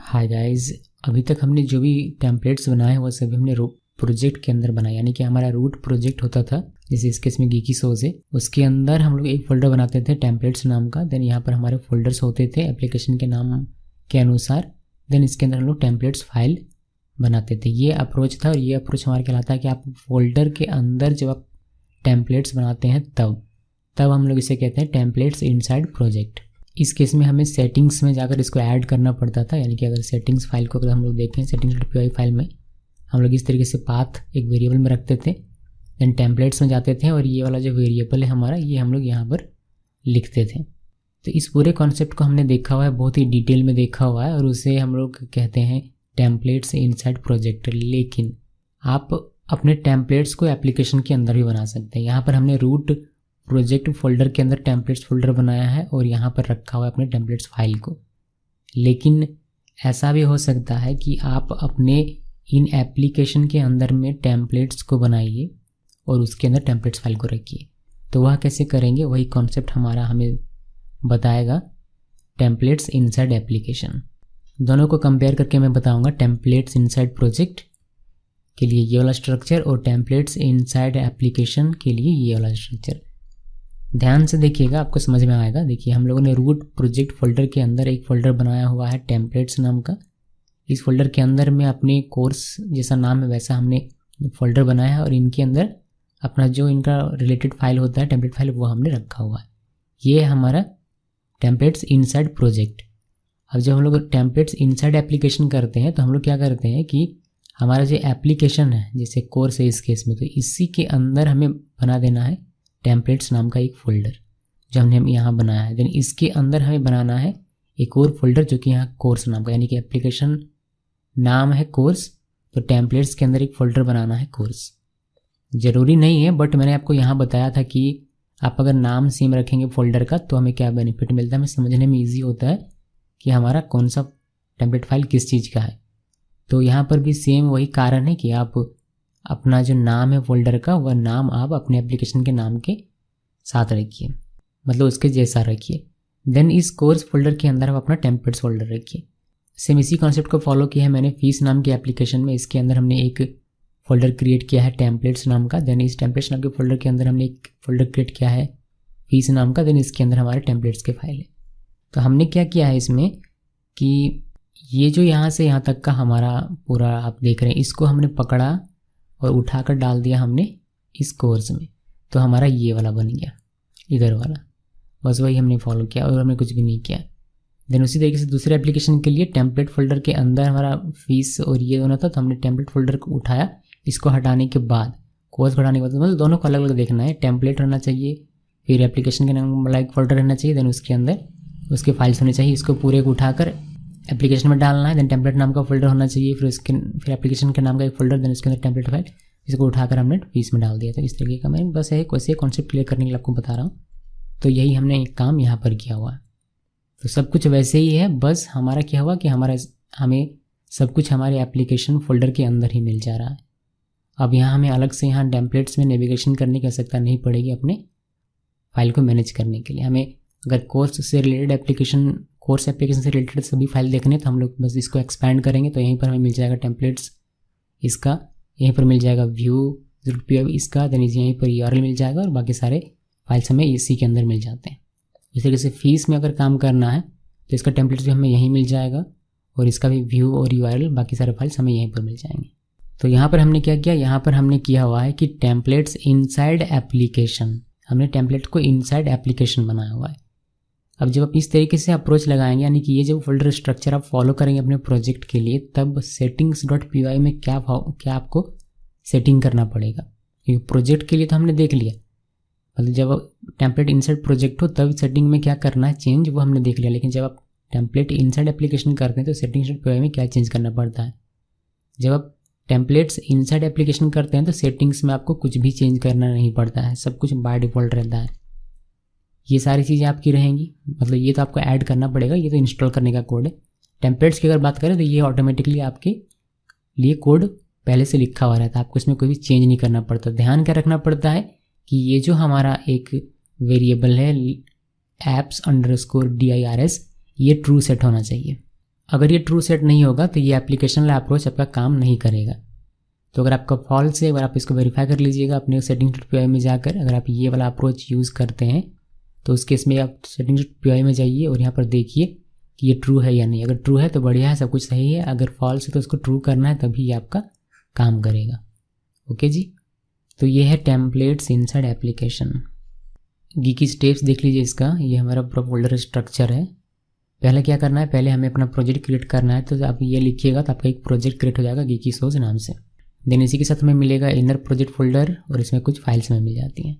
Hi guys, अभी तक हमने जो भी टेम्पलेट्स बनाए हैं वो सभी हमने प्रोजेक्ट के अंदर बनाए, यानी कि हमारा रूट प्रोजेक्ट होता था, जैसे इस केस में गीकी सोज है। उसके अंदर हम लोग एक फोल्डर बनाते थे टेम्पलेट्स नाम का। देन यहाँ पर हमारे फोल्डर्स होते थे एप्लीकेशन के नाम के अनुसार। देन इसके अंदर हम लोग टेम्पलेट्स फाइल बनाते थे। ये अप्रोच था और ये अप्रोच हमारा कहलाता है कि आप फोल्डर के अंदर जब आप टेम्पलेट्स बनाते हैं तब हम लोग इसे कहते हैं टेम्पलेट्स इनसाइड प्रोजेक्ट। इस केस में हमें सेटिंग्स में जाकर इसको ऐड करना पड़ता था, यानी कि अगर सेटिंग्स फाइल को अगर हम लोग देखें, settings.py फाइल में हम लोग इस तरीके से पाथ एक वेरिएबल में रखते थे। देन टेम्पलेट्स में जाते थे और ये वाला जो वेरिएबल है हमारा, ये हम लोग यहाँ पर लिखते थे। तो इस पूरे कॉन्सेप्ट को हमने देखा हुआ है, बहुत ही डिटेल में देखा हुआ है, और उसे हम लोग कहते हैं टेम्पलेट्स इनसाइड प्रोजेक्ट। लेकिन आप अपने टेम्पलेट्स को एप्लीकेशन के अंदर भी बना सकते हैं। यहाँ पर हमने रूट प्रोजेक्ट फोल्डर के अंदर टेम्पलेट्स फोल्डर बनाया है और यहाँ पर रखा हुआ है अपने टेम्पलेट्स फाइल को। लेकिन ऐसा भी हो सकता है कि आप अपने इन एप्लीकेशन के अंदर में टेम्पलेट्स को बनाइए और उसके अंदर टेम्पलेट्स फाइल को रखिए। तो वह कैसे करेंगे, वही कॉन्सेप्ट हमारा हमें बताएगा टेम्पलेट्स इनसाइड एप्लीकेशन। दोनों को कंपेयर करके मैं बताऊंगा टेम्पलेट्स इनसाइड प्रोजेक्ट के लिए ये वाला स्ट्रक्चर और टेम्पलेट्स इनसाइड एप्लीकेशन के लिए ये वाला स्ट्रक्चर। ध्यान से देखिएगा, आपको समझ में आएगा। देखिए, हम लोगों ने रूट प्रोजेक्ट फोल्डर के अंदर एक फ़ोल्डर बनाया हुआ है टेम्पलेट्स नाम का। इस फोल्डर के अंदर में अपने कोर्स जैसा नाम है वैसा हमने फोल्डर बनाया है और इनके अंदर अपना जो इनका रिलेटेड फाइल होता है टेम्पलेट फाइल, वो हमने रखा हुआ है। ये है हमारा टेम्पलेट्स इनसाइड प्रोजेक्ट। अब जब हम लोग टेम्पलेट्स इनसाइड एप्लीकेशन करते हैं तो हम लोग क्या करते हैं कि हमारा जो एप्लीकेशन है, जैसे कोर्स है इस केस में, तो इसी के अंदर हमें बना देना है टेम्पलेट्स नाम का एक फ़ोल्डर जो हमने यहाँ बनाया है। देन इसके अंदर हमें बनाना है एक और फोल्डर जो कि यहाँ कोर्स नाम का, यानी कि एप्लीकेशन नाम है कोर्स, तो टेम्पलेट्स के अंदर एक फ़ोल्डर बनाना है कोर्स। ज़रूरी नहीं है, बट मैंने आपको यहाँ बताया था कि आप अगर नाम सेम रखेंगे फोल्डर का तो हमें क्या बेनिफिट मिलता है, हमें समझने में ईजी होता है कि हमारा कौन सा टेम्पलेट फाइल किस चीज़ का है। तो यहाँ पर भी सेम वही कारण है कि आप अपना जो नाम है फोल्डर का, वह नाम आप अपने एप्लीकेशन के नाम के साथ रखिए, मतलब उसके जैसा रखिए। देन इस कोर्स फोल्डर के अंदर आप अपना टेम्पलेट्स फोल्डर रखिए। सेम इसी कॉन्सेप्ट को फॉलो किया है मैंने फीस नाम के एप्लीकेशन में। इसके अंदर हमने एक फोल्डर क्रिएट किया है टेम्पलेट्स नाम का। देन इस टेम्पलेट्स नाम के फोल्डर के अंदर हमने एक फोल्डर क्रिएट किया है फीस नाम का। देन इसके अंदर हमारे टेम्पलेट्स के फाइल है। तो हमने क्या किया है इसमें कि ये जो यहाँ से यहाँ तक का हमारा पूरा आप देख रहे हैं, इसको हमने पकड़ा और उठाकर डाल दिया हमने इस कोर्स में, तो हमारा ये वाला बन गया, इधर वाला। बस वही हमने फॉलो किया और हमने कुछ भी नहीं किया। देन उसी तरीके से दूसरे एप्लीकेशन के लिए टेम्पलेट फोल्डर के अंदर हमारा फीस और ये दोनों था, तो हमने टेम्पलेट फोल्डर को उठाया। इसको हटाने के बाद, कोर्स को हटाने के बाद, मतलब दोनों को अलग अलग देखना है। टेम्पलेट रहना चाहिए, फिर एप्लीकेशन के नाम वाला एक फोल्डर रहना चाहिए, देन उसके अंदर उसके फाइल्स होने चाहिए। इसको पूरे को उठाकर एप्लीकेशन में डालना है। देन टेम्पलेट नाम का फोल्डर होना चाहिए, फिर एप्लीकेशन के नाम का एक फोल्डर, देन उसके अंदर टेम्पलेट फाइल। इसको उठाकर हमने फीस में डाल दिया। तो इस तरीके का मैं बस एक वैसे कॉन्सेप्ट क्लियर करने के लिए आपको बता रहा हूँ। तो यही हमने एक काम यहाँ पर किया हुआ है। तो सब कुछ वैसे ही है, बस हमारा क्या हुआ कि हमें सब कुछ हमारे एप्लीकेशन फोल्डर के अंदर ही मिल जा रहा है। अब यहाँ हमें अलग से यहाँ टेम्पलेट्स में नेविगेशन करने की आवश्यकता नहीं पड़ेगी अपने फाइल को मैनेज करने के लिए। हमें अगर कोर्स से एप्लीकेशन से रिलेटेड सभी फाइल देखने, तो हम लोग बस इसको एक्सपैंड करेंगे तो यहीं पर हमें मिल जाएगा टेम्पलेट्स इसका, यहीं पर मिल जाएगा view.py इसका, देन यहीं पर URL मिल जाएगा और बाकी सारे फाइल्स हमें इसी के अंदर मिल जाते हैं। इस तरीके से फीस में अगर काम करना है तो इसका टेम्पलेट्स भी हमें यहीं मिल जाएगा और इसका भी व्यू और URL बाकी सारे फाइल्स हमें यहीं पर मिल जाएंगे। तो यहाँ पर हमने क्या किया, यहाँ पर हमने किया हुआ है कि टेम्पलेट्स इनसाइड एप्लीकेशन, हमने टेम्पलेट को इनसाइड एप्लीकेशन बनाया हुआ है। अब जब आप इस तरीके से अप्रोच लगाएंगे, यानी कि ये जो फोल्डर स्ट्रक्चर आप फॉलो करेंगे अपने प्रोजेक्ट के लिए, तब settings.py में क्या आपको सेटिंग करना पड़ेगा। क्योंकि प्रोजेक्ट के लिए तो हमने देख लिया, मतलब जब टेम्पलेट इनसाइड प्रोजेक्ट हो तब सेटिंग में क्या करना है चेंज, वो हमने देख लिया। लेकिन जब आप टेम्पलेट इनसाइड एप्लीकेशन करते हैं तो settings.py में क्या चेंज करना पड़ता है। जब आप टेम्पलेट्स इनसाइड एप्लीकेशन करते हैं तो सेटिंग्स में आपको कुछ भी चेंज करना नहीं पड़ता है, सब कुछ बाय डिफ़ॉल्ट रहता है। ये सारी चीज़ें आपकी रहेंगी, मतलब ये तो आपको ऐड करना पड़ेगा, ये तो इंस्टॉल करने का कोड है। टेम्पलेट्स की अगर बात करें तो ये ऑटोमेटिकली आपके लिए कोड पहले से लिखा हुआ रहता है, आपको इसमें कोई भी चेंज नहीं करना पड़ता। ध्यान क्या रखना पड़ता है कि ये जो हमारा एक वेरिएबल है apps_dirs, ये ट्रू सेट होना चाहिए। अगर ये ट्रू सेट नहीं होगा तो ये एप्लीकेशन वाला अप्रोच आपका काम नहीं करेगा। तो अगर आपका फॉल्स है, अगर आप इसको वेरीफाई कर लीजिएगा अपने settings.py में जाकर। अगर आप ये वाला अप्रोच यूज़ करते हैं तो उस केस में आप settings.py में जाइए और यहाँ पर देखिए कि ये ट्रू है या नहीं। अगर ट्रू है तो बढ़िया है, सब कुछ सही है। अगर फॉल्स है तो उसको ट्रू करना है, तभी ये आपका काम करेगा। ओके जी, तो ये है templates inside application. Geeky steps देख लीजिए इसका। ये हमारा पूरा फोल्डर स्ट्रक्चर है। पहले क्या करना है, पहले हमें अपना प्रोजेक्ट क्रिएट करना है। तो आप ये लिखिएगा तो आपका एक प्रोजेक्ट क्रिएट हो जाएगा गीकी सोज नाम से। देन इसी के साथ हमें मिलेगा इनर प्रोजेक्ट फोल्डर और इसमें कुछ फाइल्स में मिल जाती हैं।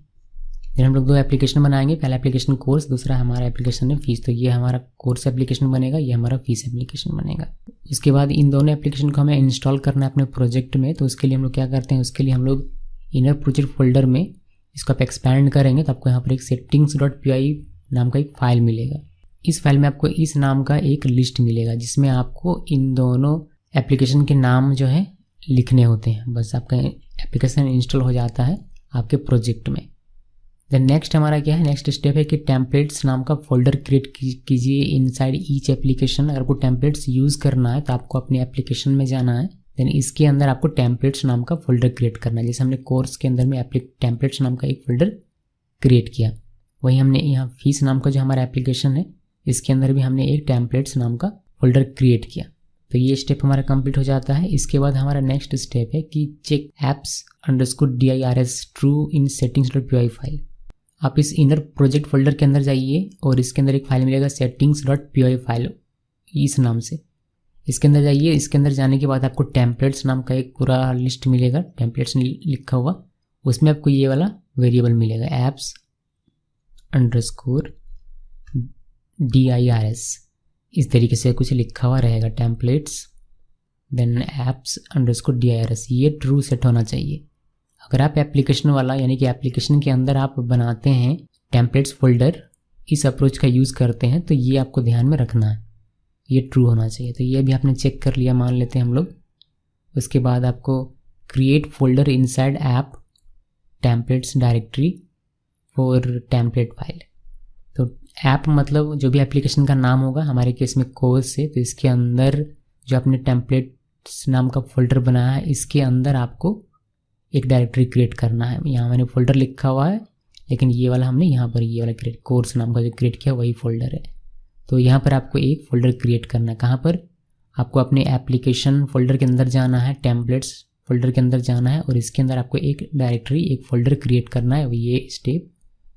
देन हम लोग 2 एप्लीकेशन बनाएंगे। पहला एप्लीकेशन कोर्स, दूसरा हमारा एप्लीकेशन है फीस। तो ये हमारा कोर्स एप्लीकेशन बनेगा, ये हमारा फीस एप्लीकेशन बनेगा। इसके बाद इन दोनों एप्लीकेशन को हमें इंस्टॉल करना है अपने प्रोजेक्ट में। तो उसके लिए हम लोग क्या करते हैं, उसके लिए हम लोग इनर प्रोजेक्ट फोल्डर में इसको आप एक्सपैंड करेंगे तो आपको यहाँ पर एक settings.py नाम का एक फाइल मिलेगा। इस फाइल में आपको इस नाम का एक लिस्ट मिलेगा जिसमें आपको इन दोनों एप्लीकेशन के नाम जो है लिखने होते हैं। बस आपका एप्लीकेशन इंस्टॉल हो जाता है आपके प्रोजेक्ट में। देन नेक्स्ट हमारा क्या है, नेक्स्ट स्टेप है कि टेम्पलेट्स नाम का फोल्डर क्रिएट कीजिए इनसाइड ईच एप्लीकेशन। अगर आपको टेम्पलेट्स यूज़ करना है तो आपको अपने एप्लीकेशन में जाना है। देन इसके अंदर आपको टेम्पलेट्स नाम का फोल्डर क्रिएट करना है। जैसे हमने कोर्स के अंदर में टेम्पलेट्स नाम का एक फोल्डर क्रिएट किया, वही हमने यहाँ फीस नाम का जो हमारा एप्लीकेशन है इसके अंदर भी हमने एक टेम्पलेट्स नाम का फोल्डर क्रिएट किया। तो ये स्टेप हमारा कंप्लीट हो जाता है। इसके बाद हमारा नेक्स्ट स्टेप है कि check apps_dirs true in settings.py file. आप इस इनर प्रोजेक्ट फोल्डर के अंदर जाइए और इसके अंदर एक फाइल मिलेगा settings.py फाइल इस नाम से। इसके अंदर जाइए। इसके अंदर जाने के बाद आपको टेम्पलेट्स नाम का एक पूरा लिस्ट मिलेगा, टेम्पलेट्स लिखा हुआ। उसमें आपको ये वाला वेरिएबल मिलेगा apps_dirs। इस तरीके से कुछ लिखा हुआ रहेगा टेम्पलेट्स देन apps_dirs। ये ट्रू सेट होना चाहिए। अगर आप एप्लीकेशन वाला यानी कि एप्लीकेशन के अंदर आप बनाते हैं टेम्पलेट्स फोल्डर, इस अप्रोच का यूज़ करते हैं तो ये आपको ध्यान में रखना है, ये ट्रू होना चाहिए। तो ये भी आपने चेक कर लिया मान लेते हैं हम लोग। उसके बाद आपको create folder inside app templates directory for template file. तो ऐप मतलब जो भी एप्लीकेशन का नाम होगा, हमारे केस में कोर्स है तो इसके अंदर जो आपने टेम्पलेट्स नाम का फोल्डर बनाया है इसके अंदर आपको एक डायरेक्टरी क्रिएट करना है। यहाँ मैंने फोल्डर लिखा हुआ है लेकिन ये वाला हमने यहाँ पर ये वाला क्रिएट कोर्स नाम का जो क्रिएट किया वही फोल्डर है। तो यहाँ पर आपको एक फ़ोल्डर क्रिएट करना है। कहाँ पर, आपको अपने एप्लीकेशन फ़ोल्डर के अंदर जाना है, टेम्पलेट्स फ़ोल्डर के अंदर जाना है और इसके अंदर आपको एक डायरेक्टरी एक फ़ोल्डर क्रिएट करना है। ये स्टेप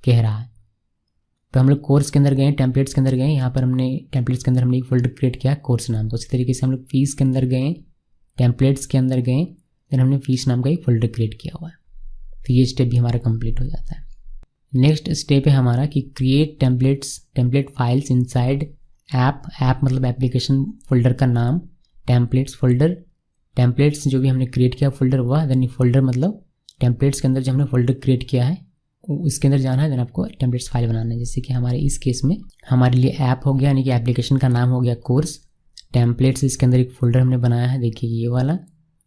कह रहा है। तो हम लोग कोर्स के अंदर गए, टेम्पलेट्स के अंदर गए, यहाँ पर हमने टेम्पलेट्स के अंदर हमने एक फ़ोल्डर क्रिएट किया कोर्स नाम का। उसी तरीके से हम लोग फीस के अंदर गए, टेम्पलेट्स के अंदर गए, फिर हमने फीस नाम का एक फ़ोल्डर क्रिएट किया हुआ है। तो ये स्टेप भी हमारा कंप्लीट हो जाता है। नेक्स्ट स्टेप है हमारा कि create template files inside app मतलब एप्लीकेशन फोल्डर का नाम, टेम्पलेट्स फोल्डर, टेम्पलेट्स जो भी हमने क्रिएट किया फोल्डर वह, देन फोल्डर मतलब टेम्पलेट्स के अंदर जो हमने फोल्डर क्रिएट किया है उसके अंदर जाना है। देन आपको टेम्पलेट्स फाइल बनाना है। जैसे कि हमारे इस केस में हमारे लिए ऐप हो गया यानी कि एप्लीकेशन का नाम हो गया कोर्स, टेम्पलेट्स इसके अंदर एक फ़ोल्डर हमने बनाया है, देखिए ये वाला,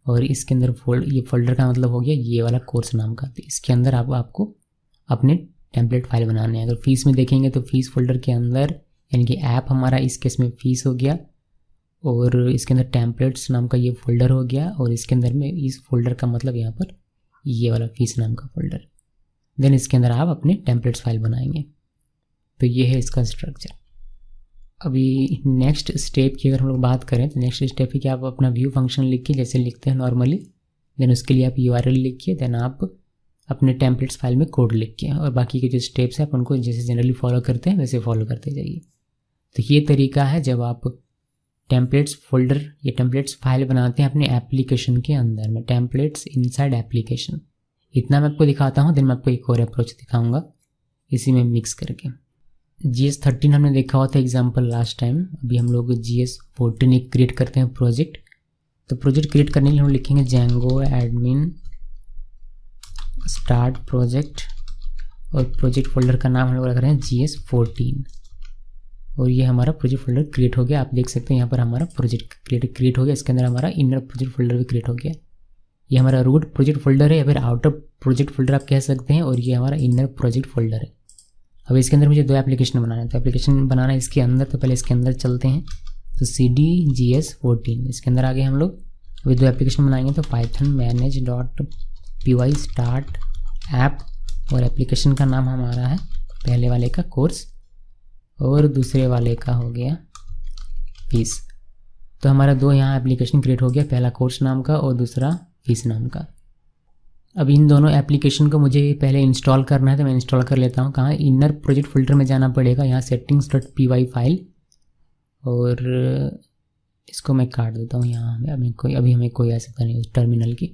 और इसके अंदर ये फोल्डर का मतलब हो गया ये वाला कोर्स नाम का। तो इसके अंदर आपको अपने टेम्पलेट फाइल बनाने हैं। अगर फीस में देखेंगे तो फीस फोल्डर के अंदर यानी कि ऐप हमारा इस केस में फीस हो गया और इसके अंदर टेम्पलेट्स नाम का ये फोल्डर हो गया और इसके अंदर में इस फोल्डर का मतलब यहाँ पर ये वाला फीस नाम का फोल्डर। देन इसके अंदर आप अपने टेम्पलेट्स फाइल बनाएंगे। तो ये है इसका स्ट्रक्चर। अभी नेक्स्ट स्टेप की अगर हम लोग बात करें तो नेक्स्ट स्टेप है कि आप अपना व्यू फंक्शन लिखिए जैसे लिखते हैं नॉर्मली। देन उसके लिए आप URL लिखिए, देन आप अपने टेम्पलेट्स फाइल में कोड लिखिए और बाकी के जो स्टेप्स हैं आप उनको जैसे जनरली फॉलो करते हैं वैसे फॉलो करते जाइए। तो ये तरीका है जब आप टेम्पलेट्स फोल्डर या टेम्पलेट्स फाइल बनाते हैं अपने एप्लीकेशन के अंदर में, टेम्पलेट्स इनसाइड एप्लीकेशन। इतना मैं आपको दिखाता हूँ, देन मैं आपको एक और अप्रोच दिखाऊंगा इसी में मिक्स करके। GS13 हमने देखा हुआ था एग्जाम्पल लास्ट टाइम। अभी हम लोग GS14 एक क्रिएट करते हैं प्रोजेक्ट। तो प्रोजेक्ट क्रिएट करने के लिए हम लिखेंगे Django admin स्टार्ट प्रोजेक्ट और प्रोजेक्ट फोल्डर का नाम हम लोग रख रहे हैं GS14 और ये हमारा प्रोजेक्ट फोल्डर क्रिएट हो गया। आप देख सकते हैं यहाँ पर हमारा प्रोजेक्ट क्रिएट हो गया। इसके अंदर हमारा इनर प्रोजेक्ट फोल्डर भी क्रिएट हो गया। ये हमारा रूट प्रोजेक्ट फोल्डर है या फिर आउटर प्रोजेक्ट फोल्डर आप कह सकते हैं और ये हमारा इनर प्रोजेक्ट फोल्डर है। अब इसके अंदर मुझे 2 एप्लीकेशन बनाना है। तो एप्लीकेशन बनाना है इसके अंदर, तो पहले इसके अंदर चलते हैं। तो CDGS14 इसके अंदर आगे हम लोग अभी 2 एप्लीकेशन बनाएंगे। तो पाइथन manage.py स्टार्ट ऐप, और एप्लीकेशन का नाम हमारा है पहले वाले का कोर्स और दूसरे वाले का हो गया फीस। तो हमारा 2 यहाँ एप्लीकेशन क्रिएट हो गया, पहला कोर्स नाम का और दूसरा फीस नाम का। अब इन दोनों एप्लीकेशन को मुझे पहले इंस्टॉल करना है, तो मैं इंस्टॉल कर लेता हूँ। कहाँ? इनर प्रोजेक्ट फोल्डर में जाना पड़ेगा, यहाँ settings.py फाइल, और इसको मैं काट देता हूँ यहाँ। अभी हमें कोई आवश्यकता नहीं टर्मिनल की।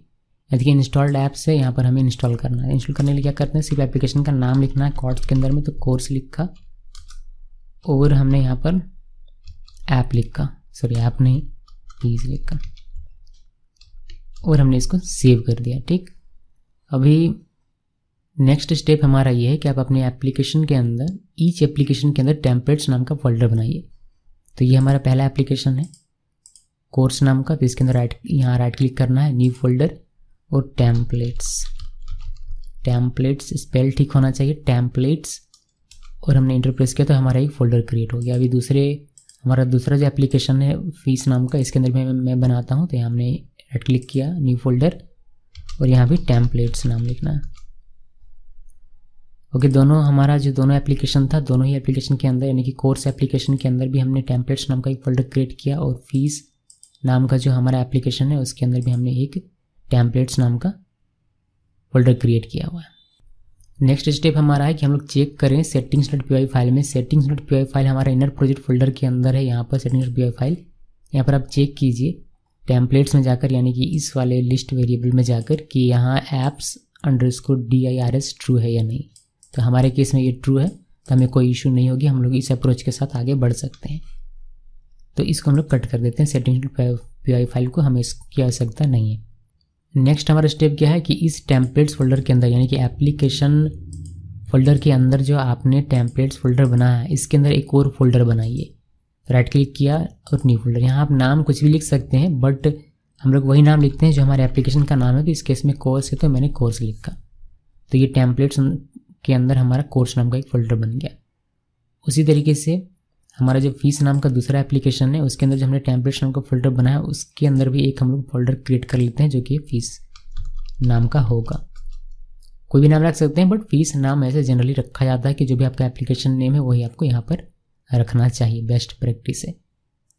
देखिए इंस्टॉल्ड ऐप्स है, यहाँ पर हमें इंस्टॉल करना है। इंस्टॉल करने के लिए क्या करते हैं, सिर्फ एप्लीकेशन का नाम लिखना है कॉर्ड्स के अंदर में, तो कोर्स लिखा और हमने यहाँ पर ऐप लिखा, सॉरी ऐप नहीं फीस लिखा, और हमने इसको सेव कर दिया। ठीक, अभी नेक्स्ट स्टेप हमारा ये है कि आप अपने एप्लीकेशन के अंदर, ईच एप्लीकेशन के अंदर टेम्पलेट्स नाम का फोल्डर बनाइए। तो ये हमारा पहला एप्लीकेशन है कोर्स नाम का, तो इसके अंदर यहाँ राइट क्लिक करना है, न्यू फोल्डर और टेम्पलेट्स स्पेल ठीक होना चाहिए, टेम्पलेट्स, और हमने इंटर प्रेस किया तो हमारा एक फोल्डर क्रिएट हो गया। अभी हमारा दूसरा जो एप्लीकेशन है फीस नाम का, इसके अंदर मैं बनाता हूँ। तो यहाँ हमने राइट क्लिक किया, न्यू फोल्डर, और यहाँ भी टेम्पलेट्स नाम लिखना है। ओके, हमारा जो दोनों एप्लीकेशन था, दोनों ही एप्लीकेशन के अंदर यानी कि कोर्स एप्लीकेशन के अंदर भी हमने टेम्पलेट्स नाम का एक फोल्डर क्रिएट किया, और फीस नाम का जो हमारा एप्लीकेशन है उसके अंदर भी हमने एक टेम्पलेट्स नाम का फोल्डर क्रिएट किया हुआ है। नेक्स्ट स्टेप हमारा है कि हम लोग चेक करें settings.py फाइल में। settings.py फाइल हमारा इनर प्रोजेक्ट फोल्डर के अंदर है, यहाँ पर settings.py फाइल। यहाँ पर आप चेक कीजिए टेम्पलेट्स में जाकर, यानी कि इस वाले लिस्ट वेरिएबल में जाकर कि यहाँ apps_dirs ट्रू है या नहीं। तो हमारे केस में ये ट्रू है, तो हमें कोई इशू नहीं होगी, हम लोग इस अप्रोच के साथ आगे बढ़ सकते हैं। तो इसको हम लोग कट कर देते हैं, settings.py फाइल को हमें इसकी आवश्यकता नहीं है। नेक्स्ट हमारा स्टेप क्या है कि इस टेम्पलेट्स फोल्डर के अंदर, यानी कि एप्लीकेशन फोल्डर के अंदर जो आपने टेम्पलेट्स फोल्डर बनाया है, इसके अंदर एक और फोल्डर बनाइए। राइट क्लिक किया और न्यू फोल्डर। यहाँ आप नाम कुछ भी लिख सकते हैं, बट हम लोग वही नाम लिखते हैं जो हमारे एप्लीकेशन का नाम है। तो इस केस में कोर्स है तो मैंने कोर्स लिखा, तो ये टेम्पलेट्स के अंदर हमारा कोर्स नाम का एक फ़ोल्डर बन गया। उसी तरीके से हमारा जो फीस नाम का दूसरा एप्लीकेशन है, उसके अंदर जो हमने टेम्पलेट्स नाम का फोल्डर बनाया, उसके अंदर भी एक हम लोग फोल्डर क्रिएट कर लेते हैं जो कि फीस नाम का होगा। कोई भी नाम रख सकते हैं, बट फीस नाम ऐसे जनरली रखा जाता है कि जो भी आपका एप्लीकेशन नेम है वही आपको यहाँ पर रखना चाहिए, बेस्ट प्रैक्टिस है।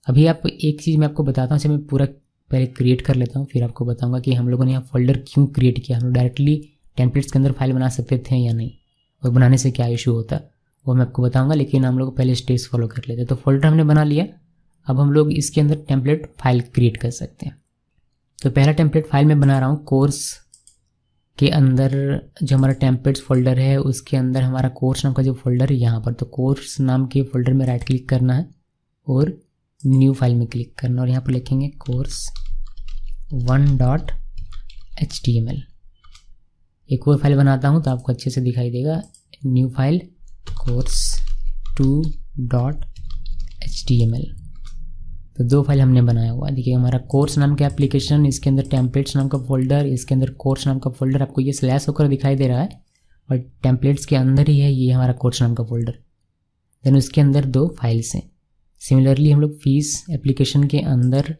अभी आप एक चीज़ मैं आपको बताता हूँ, जैसे मैं पूरा पहले क्रिएट कर लेता हूँ, फिर आपको बताऊँगा कि हम लोगों ने यहाँ फोल्डर क्यों क्रिएट किया। हम लोग डायरेक्टली टेम्पलेट्स के अंदर फाइल बना सकते थे या नहीं, और बनाने से क्या इशू होता वो मैं आपको बताऊंगा, लेकिन हम लोग पहले स्टेप्स फॉलो कर लेते हैं। तो फोल्डर हमने बना लिया, अब हम लोग इसके अंदर टेम्पलेट फाइल क्रिएट कर सकते हैं। तो पहला टेम्पलेट फाइल मैं बना रहा हूँ कोर्स के अंदर। जो हमारा टेम्पलेट्स फोल्डर है उसके अंदर हमारा कोर्स नाम का जो फोल्डर है यहाँ पर, तो कोर्स नाम के फोल्डर में राइट क्लिक करना है और न्यू फाइल में क्लिक करना, और यहाँ पर लिखेंगे course1.html। एक और फाइल बनाता हूँ तो आपको अच्छे से दिखाई देगा, न्यू फाइल course2.html। तो 2 फाइल हमने बनाया हुआ है। देखिए हमारा कोर्स नाम का एप्लीकेशन, इसके अंदर टेम्पलेट्स नाम का फोल्डर, इसके अंदर कोर्स नाम का फोल्डर। आपको ये स्लैश होकर दिखाई दे रहा है, बट टेम्पलेट्स के अंदर ही है ये हमारा कोर्स नाम का फोल्डर। देन उसके अंदर 2 फाइल्स हैं। सिमिलरली हम लोग फीस एप्लीकेशन के अंदर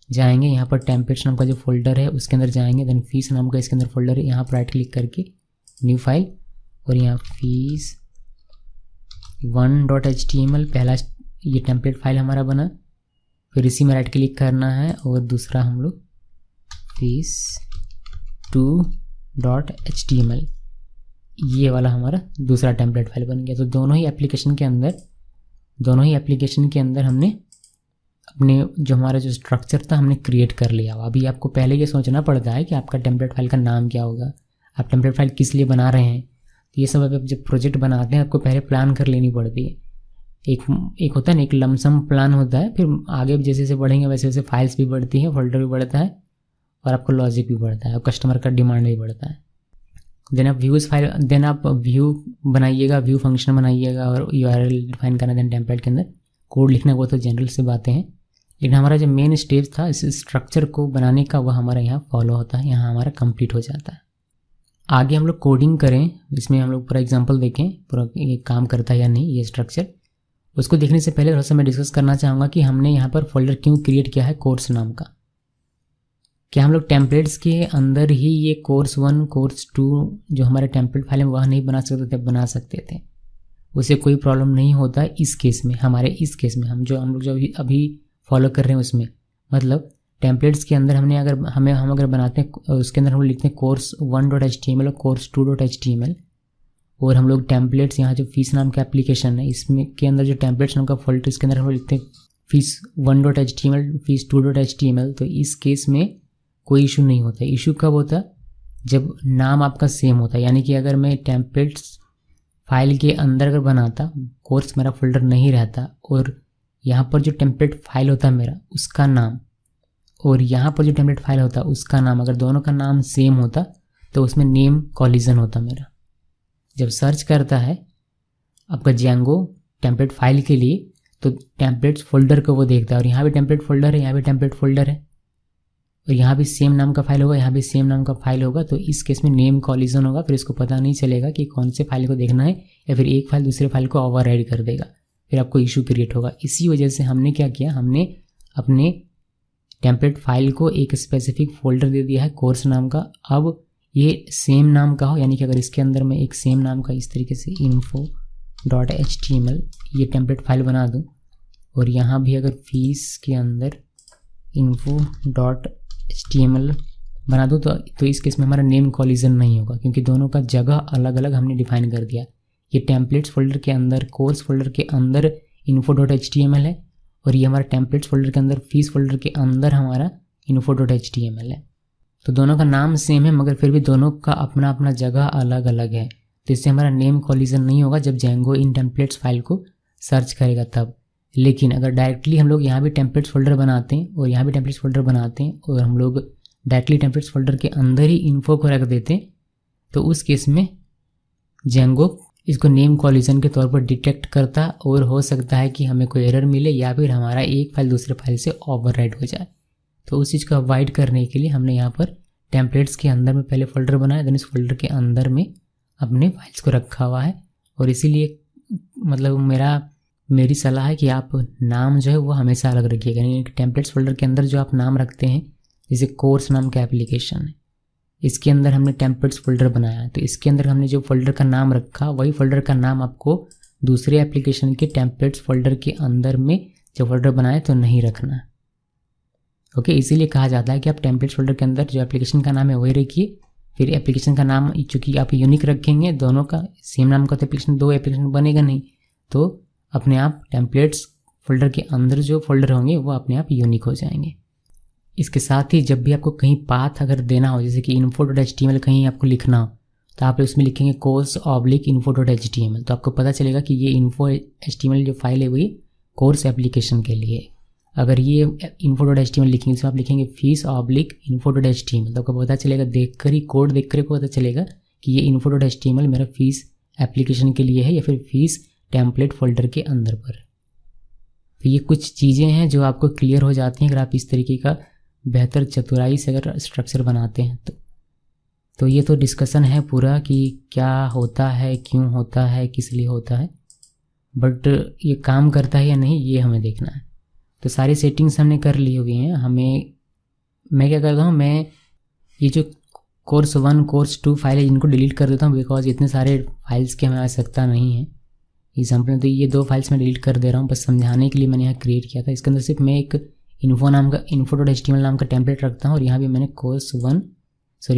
जाएंगे, यहाँ पर टेम्पलेट्स नाम का जो फोल्डर है उसके अंदर जाएंगे, देन फीस नाम का इसके अंदर फोल्डर है, यहाँ पर राइट क्लिक करके न्यू फाइल, और यहाँ फीस 1.html पहला ये टेम्पलेट फाइल हमारा बना। फिर इसी में राइट क्लिक करना है और दूसरा हम लोग fees2.html, ये वाला हमारा दूसरा टेम्पलेट फाइल बन गया। तो दोनों ही एप्लीकेशन के अंदर हमने अपने जो हमारा जो स्ट्रक्चर था हमने क्रिएट कर लिया। अभी आपको पहले ये सोचना पड़ता है कि आपका टेम्पलेट फाइल का नाम क्या होगा, आप टेम्पलेट फाइल किस लिए बना रहे हैं। तो ये सब आप जब प्रोजेक्ट बनाते हैं आपको पहले प्लान कर लेनी पड़ती है। एक होता है ना, एक लमसम प्लान होता है, फिर आगे जैसे जैसे बढ़ेंगे वैसे वैसे फाइल्स भी बढ़ती हैं, फोल्डर भी बढ़ता है, और आपको लॉजिक भी बढ़ता है, और कस्टमर का डिमांड भी बढ़ता है। देन आप व्यू बनाइएगा, व्यू फंक्शन बनाइएगा और URL डिफाइन करना, देन टेम्पलेट के अंदर कोड लिखना, वो तो जनरल से बातें हैं। लेकिन हमारा जो मेन स्टेप था इस स्ट्रक्चर को बनाने का, वह हमारा यहाँ फॉलो होता है, यहाँ हमारा कंप्लीट हो जाता है। आगे हम लोग कोडिंग करें, इसमें हम लोग पूरा एग्जांपल देखें पूरा ये काम करता है या नहीं ये स्ट्रक्चर, उसको देखने से पहले थोड़ा सा मैं डिस्कस करना चाहूँगा कि हमने यहाँ पर फोल्डर क्यों क्रिएट किया है कोर्स नाम का। क्या हम लोग टेम्पलेट्स के अंदर ही ये कोर्स 1 कोर्स 2 जो हमारे टेम्पलेट फाइल है वह नहीं बना सकते थे? बना सकते थे, उसे कोई प्रॉब्लम नहीं होता इस केस में। हमारे इस केस में हम लोग जो अभी फॉलो कर रहे हैं उसमें, मतलब टेम्पलेट्स के अंदर हमने हम अगर बनाते हैं उसके अंदर हम लोग लिखते हैं course 1.html और course 2.html, और हम लोग टेम्पलेट्स यहाँ जो फीस नाम का एप्लीकेशन है इसमें के अंदर जो टेम्पलेट्स नाम का फोल्डर इसके अंदर हम लोग लिखते हैं फीस 1.html फीस 2.html। तो इस केस में कोई इशू नहीं होता। इशू कब होता है? जब नाम आपका सेम होता है। यानी कि अगर मैं टेम्पलेट्स फाइल के अंदर अगर बनाता, कोर्स मेरा फोल्डर नहीं रहता, और यहाँ पर जो टेम्पलेट फाइल होता है मेरा उसका नाम और यहाँ पर जो टेम्पलेट फाइल होता उसका नाम, अगर दोनों का नाम सेम होता तो उसमें नेम कॉलिजन होता मेरा। जब सर्च करता है आपका जेंगो टेम्पलेट फाइल के लिए तो टेम्पलेट्स फोल्डर को वो देखता है, और यहाँ भी टेम्पलेट फोल्डर है, यहाँ भी टेम्पलेट फोल्डर है, और यहाँ भी सेम नाम का फाइल होगा, यहाँ भी सेम नाम का फाइल होगा। तो इस केस में नेम कॉलिजन होगा, फिर इसको पता नहीं चलेगा कि कौन से फाइल को देखना है, या फिर एक फाइल दूसरे फाइल को ओवरराइड कर देगा, फिर आपको इशू क्रिएट होगा। इसी वजह से हमने क्या किया, हमने अपने टेम्पलेट फाइल को एक स्पेसिफिक फोल्डर दे दिया है कोर्स नाम का। अब ये सेम नाम का हो, यानी कि अगर इसके अंदर मैं एक सेम नाम का इस तरीके से info.html ये टेम्पलेट फाइल बना दूं, और यहाँ भी अगर फीस के अंदर info.html बना दूं तो इस केस में हमारा नेम कॉलिजन नहीं होगा, क्योंकि दोनों का जगह अलग अलग हमने डिफाइन कर दिया। ये टेम्पलेट्स फोल्डर के अंदर कोर्स फोल्डर के अंदर info.html है, और ये हमारा टेम्पलेट्स फोल्डर के अंदर फीस फोल्डर के अंदर हमारा info.html है। तो दोनों का नाम सेम है, मगर फिर भी दोनों का अपना अपना जगह अलग अलग है। तो इससे हमारा नेम कॉलिजन नहीं होगा जब जेंगो इन टेम्पलेट्स फाइल को सर्च करेगा तब। लेकिन अगर डायरेक्टली हम लोग यहाँ भी टेम्पलेट्स फोल्डर बनाते हैं और यहाँ भी टेम्पलेट्स फोल्डर बनाते हैं, और हम लोग डायरेक्टली टेम्पलेट्स फोल्डर के अंदर ही इन्फो को रख देते हैं, तो उस केस में जेंगो इसको नेम कॉलिजन के तौर पर डिटेक्ट करता, और हो सकता है कि हमें कोई एरर मिले या फिर हमारा एक फाइल दूसरे फाइल से ओवरराइड हो जाए। तो उस चीज़ को अवॉइड करने के लिए हमने यहाँ पर टेम्पलेट्स के अंदर में पहले फोल्डर बनाया, देन इस फोल्डर के अंदर में अपने फाइल्स को रखा हुआ है। और इसीलिए मतलब मेरी सलाह है कि आप नाम जो है वो हमेशा अलग रखिएगा। यानी टेम्पलेट्स फोल्डर के अंदर जो आप नाम रखते हैं, जैसे कोर्स नाम का एप्लीकेशन है, इसके अंदर हमने टेम्पलेट्स फोल्डर बनाया है, तो इसके अंदर हमने जो फोल्डर का नाम रखा वही फोल्डर का नाम आपको दूसरे एप्लीकेशन के टेम्पलेट्स फोल्डर के अंदर में जो फोल्डर बनाए तो नहीं रखना। ओके, इसीलिए कहा जाता है कि आप टेम्पलेट्स फोल्डर के अंदर जो एप्लीकेशन का नाम है वही रखिए। फिर एप्लीकेशन का नाम चूँकि आप यूनिक रखेंगे, दोनों का सेम नाम का तो दो एप्लीकेशन बनेगा नहीं, तो अपने आप टेम्पलेट्स फोल्डर के अंदर जो फोल्डर होंगे वो अपने आप यूनिक हो जाएंगे। इसके साथ ही जब भी आपको कहीं पाथ अगर देना हो, जैसे कि info.html कहीं आपको लिखना हो, तो आप उसमें लिखेंगे course/info.html, तो आपको पता चलेगा कि ये info.html जो फाइल है वही कोर्स एप्लीकेशन के लिए। अगर ये info.html लिखेंगे इसमें आप लिखेंगे fees/info.html, तो आपको पता चलेगा देखकर ही, कोड देखकर ही पता चलेगा कि ये info.html मेरा फीस एप्लीकेशन के लिए है या फिर फीस टेम्पलेट फोल्डर के अंदर पर। तो ये कुछ चीज़ें हैं जो आपको क्लियर हो जाती हैं अगर आप इस तरीके का बेहतर चतुराई से अगर स्ट्रक्चर बनाते हैं तो ये तो डिस्कशन है पूरा कि क्या होता है, क्यों होता है, किस लिए होता है, बट ये काम करता है या नहीं ये हमें देखना है। तो सारी सेटिंग्स हमने कर ली हुई हैं। मैं क्या करता हूँ, मैं ये जो कोर्स 1 कोर्स 2 फाइल है इनको डिलीट कर देता हूँ, बिकॉज इतने सारे फाइल्स की हमें आवश्यकता नहीं है। एग्जाम्पल तो ये 2 फाइल्स मैं डिलीट कर दे रहा हूँ, बस समझाने के लिए मैंने यहाँ क्रिएट किया था। इसके अंदर सिर्फ मैं एक info.html नाम का टेम्पलेट रखता हूँ, और यहाँ भी मैंने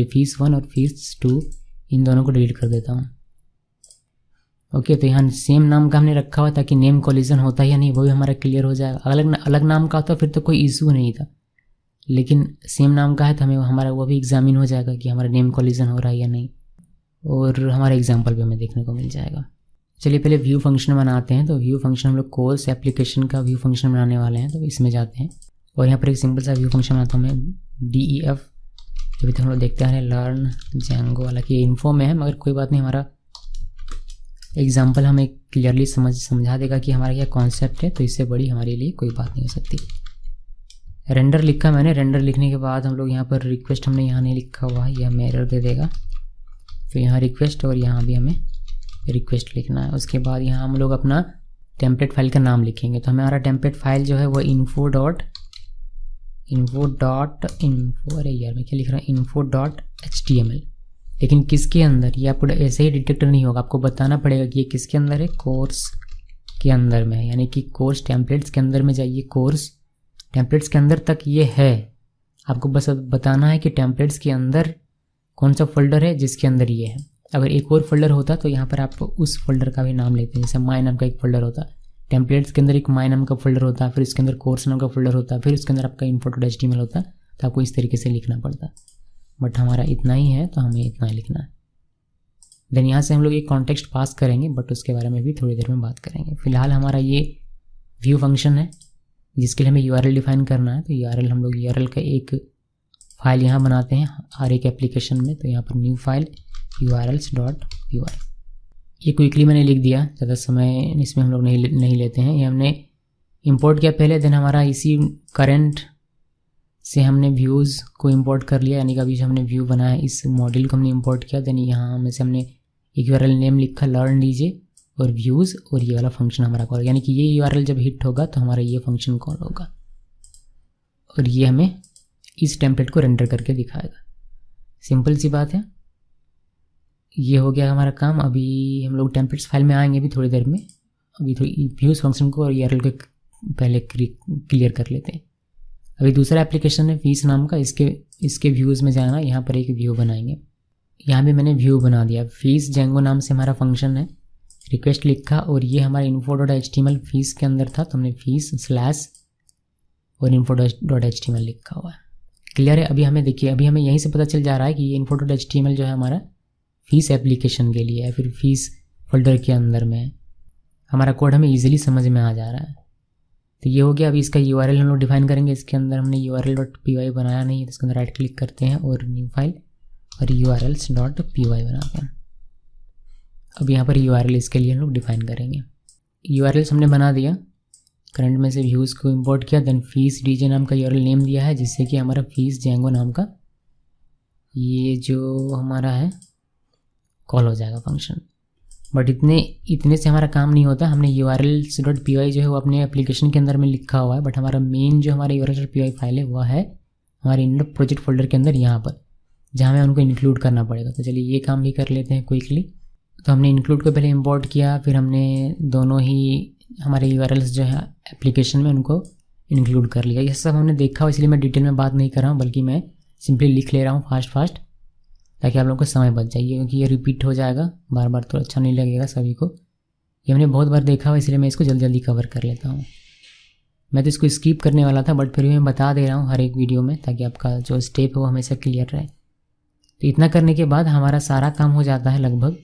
फीस 1 और फीस 2 इन दोनों को डिलीट कर देता हूँ। ओके, तो यहाँ सेम नाम का हमने रखा हुआ ताकि नेम कॉलिजन होता है या नहीं वो भी हमारा क्लियर हो जाएगा। अलग नाम का होता फिर तो कोई इशू नहीं था, लेकिन सेम नाम का है तो हमें हमारा वो भी एग्जामिन हो जाएगा कि हमारा नेम कॉलिजन हो रहा है या नहीं, और हमारा एग्जाम्पल भी हमें देखने को मिल जाएगा। चलिए पहले व्यू फंक्शन बनाते हैं। तो व्यू फंक्शन हम लोग कोर्स एप्लीकेशन का व्यू फंक्शन बनाने वाले हैं, तो इसमें जाते हैं और यहाँ पर एक सिंपल सा व्यू फंक्शन बनाता हूँ मैं, DEF। अभी तक हम लोग देखते हैं लर्न जेंगो, हालांकि इन्फो में है मगर कोई बात नहीं, हमारा एग्जाम्पल हमें क्लियरली समझा देगा कि हमारा क्या कॉन्सेप्ट है, तो इससे बड़ी हमारे लिए कोई बात नहीं हो सकती। रेंडर लिखा मैंने, रेंडर लिखने के बाद हम लोग यहाँ पर रिक्वेस्ट हमने यहाँ नहीं लिखा हुआ है, यह हमें एरर दे देगा। फिर यहाँ रिक्वेस्ट और यहाँ भी हमें रिक्वेस्ट लिखना है। उसके बाद यहाँ हम लोग अपना टेम्पलेट फाइल का नाम लिखेंगे। तो हमारा टेम्पलेट फाइल जो है वो info डॉट अरे यार मैं क्या लिख रहा हूँ, info.html। लेकिन किसके अंदर, ये आपको ऐसे ही डिटेक्ट नहीं होगा, आपको बताना पड़ेगा कि ये किसके अंदर है, कोर्स के अंदर में है। यानी कि कोर्स टेम्पलेट्स के अंदर में जाइए, कोर्स टेम्पलेट्स के अंदर तक ये है। आपको बस बताना है कि टेम्पलेट्स के अंदर कौन सा फोल्डर है जिसके अंदर ये है। अगर एक और फोल्डर होता तो यहाँ पर आप उस फोल्डर का भी नाम लेते हैं। जैसे माय नाम का एक फोल्डर होता, टेम्पलेट्स के अंदर एक माय नाम का फोल्डर होता, फिर इसके अंदर कोर्स नाम का फोल्डर होता, फिर उसके अंदर आपका info.html होता। तो आपको इस तरीके से लिखना पड़ता, बट हमारा इतना ही है तो हमें इतना ही लिखना है। देन यहाँ से हम लोग एक कॉन्टेक्स्ट पास करेंगे, बट उसके बारे में भी थोड़ी देर में बात करेंगे। फिलहाल हमारा ये व्यू फंक्शन है जिसके लिए हमें URL डिफाइन करना है। तो URL हम लोग URL का एक फाइल यहाँ बनाते हैं हर एक एप्लीकेशन में। तो यहाँ पर न्यू फाइल urls.py, ये क्विकली मैंने लिख दिया, ज़्यादा समय इसमें हम लोग नहीं लेते हैं। ये हमने इंपोर्ट किया पहले, देन हमारा इसी करंट से हमने व्यूज़ को इंपोर्ट कर लिया। यानी कि अभी जो हमने व्यू बनाया इस मॉड्यूल को हमने इंपोर्ट किया। देन यहाँ में से हमने एक URL नेम लिखा लर्न डीजे और व्यूज़, और ये वाला फंक्शन हमारा कॉल, यानी कि ये URL जब हिट होगा तो हमारा ये फंक्शन कॉल होगा और ये हमें इस टेम्पलेट को रेंडर करके दिखाएगा। सिंपल सी बात है, ये हो गया हमारा काम। अभी हम लोग टेम्पलेट्स फाइल में आएंगे भी थोड़ी देर में। अभी थोड़ी व्यूज़ फंक्शन को और URL को पहले क्लियर कर लेते हैं। अभी दूसरा एप्लीकेशन है फीस नाम का, इसके व्यूज़ में जाना, यहाँ पर एक व्यू बनाएंगे। यहाँ भी मैंने व्यू बना दिया। फीस जेंगो नाम से हमारा फंक्शन है, रिक्वेस्ट लिखा और ये हमारा info.html फीस के अंदर था, तो हमने फीस स्लैश और info.html लिखा हुआ है। क्लियर है? अभी हमें देखिए, अभी हमें यहीं से पता चल जा रहा है कि ये info.html जो है हमारा फीस एप्लीकेशन के लिए है, फिर फीस फोल्डर के अंदर में है। हमारा कोड हमें इजीली समझ में आ जा रहा है। तो ये हो गया। अभी इसका URL हम लोग डिफाइन करेंगे। इसके अंदर हमने url.py बनाया नहीं है, तो इसके अंदर राइट क्लिक करते हैं और न्यू फाइल और urls.py बनाते हैं। अब यहाँ पर URL इसके लिए हम लोग डिफाइन करेंगे। URLs हमने बना दिया, करंट में से व्यूज़ को इंपोर्ट किया, देन फीस डीजे नाम का URL नेम दिया है जिससे कि हमारा फीस जेंगो नाम का ये जो हमारा है कॉल हो जाएगा फंक्शन। बट इतने से हमारा काम नहीं होता। हमने urls.py जो है वो अपने एप्लीकेशन के अंदर में लिखा हुआ है, बट हमारा मेन जो हमारा urls.py फाइल है वह है हमारे इंडो प्रोजेक्ट फोल्डर के अंदर, यहाँ पर जहाँ हमें उनको इंक्लूड करना पड़ेगा। तो चलिए ये काम भी कर लेते हैं क्विकली। तो हमने इंक्लूड को पहले इंपोर्ट किया, फिर हमने दोनों ही हमारे URLs जो है एप्लीकेशन में उनको इंक्लूड कर लिया। ये सब हमने देखा, इसलिए मैं डिटेल में बात नहीं कर रहा हूँ, बल्कि मैं सिंपली लिख ले रहा हूँ फास्ट ताकि आप लोगों को समय बच जाए, क्योंकि ये रिपीट हो जाएगा बार बार तो अच्छा नहीं लगेगा सभी को। ये हमने बहुत बार देखा हुआ, इसलिए मैं इसको जल्दी कवर कर लेता हूँ। मैं तो इसको स्किप करने वाला था, बट फिर भी मैं बता दे रहा हूँ हर एक वीडियो में, ताकि आपका जो स्टेप है वो हमेशा क्लियर रहे। तो इतना करने के बाद हमारा सारा काम हो जाता है लगभग,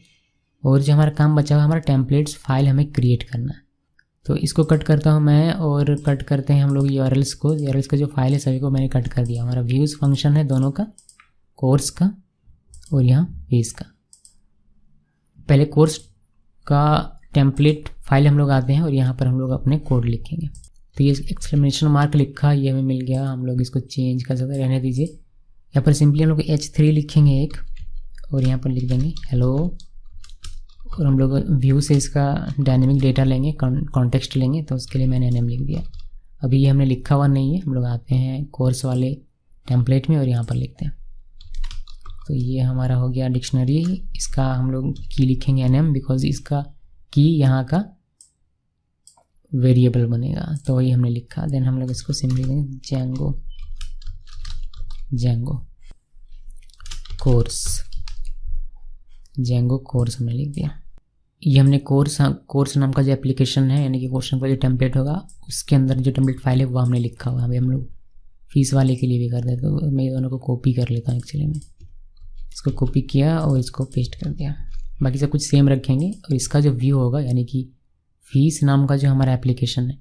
और जो हमारा काम बचा हुआ हमारा टेम्पलेट्स फाइल हमें क्रिएट करना है। तो इसको कट करता हूँ मैं, और कट करते हैं हम लोग URLs का जो फाइल है सभी को मैंने कट कर दिया। हमारा व्यूज़ फंक्शन है दोनों का, कोर्स का और यहाँ फीस का। पहले कोर्स का टेम्पलेट फाइल हम लोग आते हैं और यहाँ पर हम लोग अपने कोड लिखेंगे। तो ये एक्सक्लेमेशन मार्क लिखा, ये हमें मिल गया। हम लोग इसको चेंज कर सकते हैं, रहने दीजिए। यहाँ पर सिंपली हम लोग H3 लिखेंगे एक, और यहाँ पर लिख देंगे हेलो, और हम लोग व्यू से इसका डायनेमिक डेटा लेंगे, कॉन्टेक्स्ट लेंगे, तो उसके लिए मैंने NM लिख दिया। अभी ये हमने लिखा हुआ नहीं है, हम लोग आते हैं कोर्स वाले टेम्पलेट में और यहाँ पर लिखते हैं। तो ये हमारा हो गया डिक्शनरी। इसका हम लोग की लिखेंगे NM, बिकॉज इसका की यहाँ का वेरिएबल बनेगा, तो वही हमने लिखा। देन हम लोग इसको सिंपली देंगे जेंगो कोर्स हमने लिख दिया। ये हमने कोर्स नाम का जो एप्लीकेशन है, यानी कि कोर्स नाम का जो टेम्पलेट होगा उसके अंदर जो टेम्पलेट फाइल है वो हमने लिखा हुआ है। अभी हम लोग फीस वाले के लिए भी कर देते, तो मैं दोनों को कॉपी कर लेता हूँ। एक्चुअली मैं इसको कॉपी किया और इसको पेस्ट कर दिया, बाकी सब कुछ सेम रखेंगे। और इसका जो व्यू होगा, यानी कि फीस नाम का जो हमारा एप्लीकेशन है